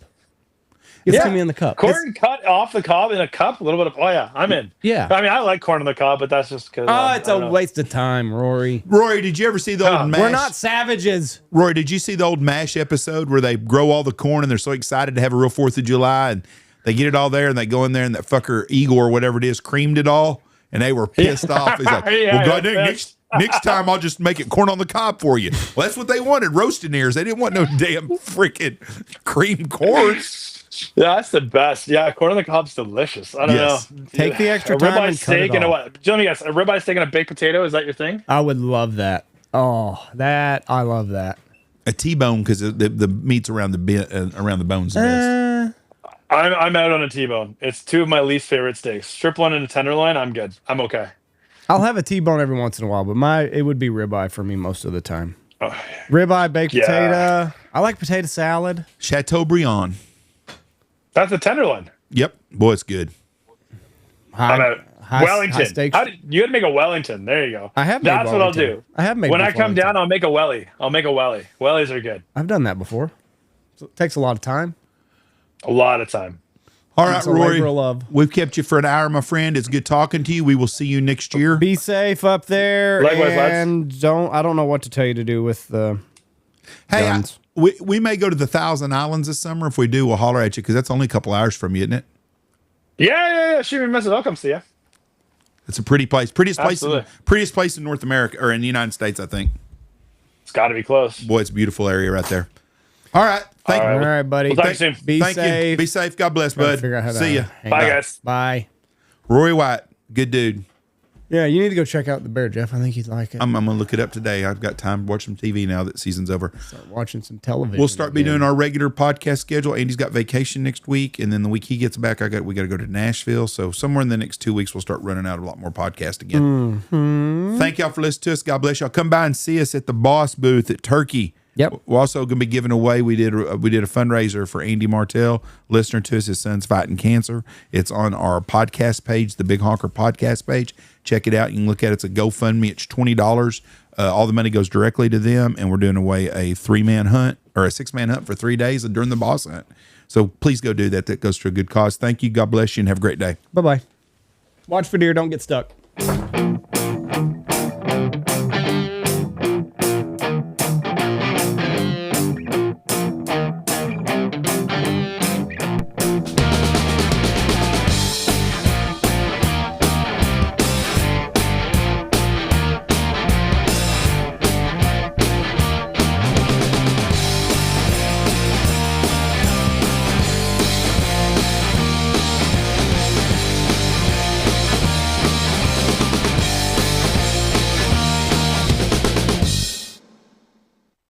Give it to me in the cup. Corn cut off the cob in a cup, a little bit of. Oh yeah, I'm in. Yeah. I mean, I like corn on the cob, but that's just because. Oh, it's a waste of time, Rory. Rory, did you ever see the old MASH? We're not savages. Rory, did you see the old MASH episode where they grow all the corn and they're so excited to have a real 4th of July and they get it all there and they go in there and that fucker Igor, whatever it is, creamed it all and they were pissed off. He's like, well, goddamn, next time I'll just make it corn on the cob for you. Well, that's what they wanted, roasted ears. They didn't want no damn freaking cream corn. Yeah, that's the best. Yeah, corn on the cob's delicious. I don't know. Take the extra time and cut it off. What? Let me guess. A ribeye steak and a baked potato. Is that your thing? I would love that. Oh, I love that. A T-bone because the meat's around the bones. The best. I'm out on a T-bone. It's 2 of my least favorite steaks. Strip loin and a tenderloin. I'm good. I'm okay. I'll have a T-bone every once in a while, but it would be ribeye for me most of the time. Ribeye, baked potato. I like potato salad. Chateaubriand. That's a tenderloin. Yep. Boy, it's good. High high Wellington. stakes. You got to make a Wellington. There you go. I have made That's what I'll Wellington. do. I have made When I beef come Wellington. down, I'll make a welly. Wellies are good. I've done that before. So it takes a lot of time. A lot of time. All right, It's a Rory. labor of love. We've kept you for an hour, my friend. It's good talking to you. We will see you next year. Be safe up there. Likewise, lads. and I don't know what to tell you to do with the Hey, guns. we may go to the Thousand Islands this summer. If we do, we'll holler at you because that's only a couple hours from you, isn't it? Yeah. Shoot me a message. I'll come see you. It's a pretty place. Absolutely. Prettiest place in North America or in the United States, I think. It's got to be close. Boy, it's a beautiful area right there. All right. Thank All you. All right, buddy. We'll talk to you soon. Be Thank safe. you. Be safe. God bless, Gotta bud. figure out how to See ya. hang Bye, up. guys. Bye. Rory White, good dude. Yeah, you need to go check out the bear, Jeff. I think you'd like it. I'm gonna look it up today. I've got time to watch some TV now that season's over. Start watching some television. We'll start be again. doing our regular podcast schedule. Andy's got vacation next week, and then the week he gets back, we got to go to Nashville. So somewhere in the next 2 weeks, we'll start running out a lot more podcast again. Mm-hmm. Thank y'all for listening to us. God bless y'all. Come by and see us at the Boss booth at Turkey. Yep. We're also going to be giving away. We did a fundraiser for Andy Martell, listener to us. His son's fighting cancer. It's on our podcast page, the Big Honker podcast page. Check it out. You can look at it. It's a GoFundMe. It's $20. All the money goes directly to them, and we're doing away a 3-man hunt or a 6-man hunt for 3 days during the boss hunt. So please go do that. That goes to a good cause. Thank you. God bless you, and have a great day. Bye-bye. Watch for deer. Don't get stuck.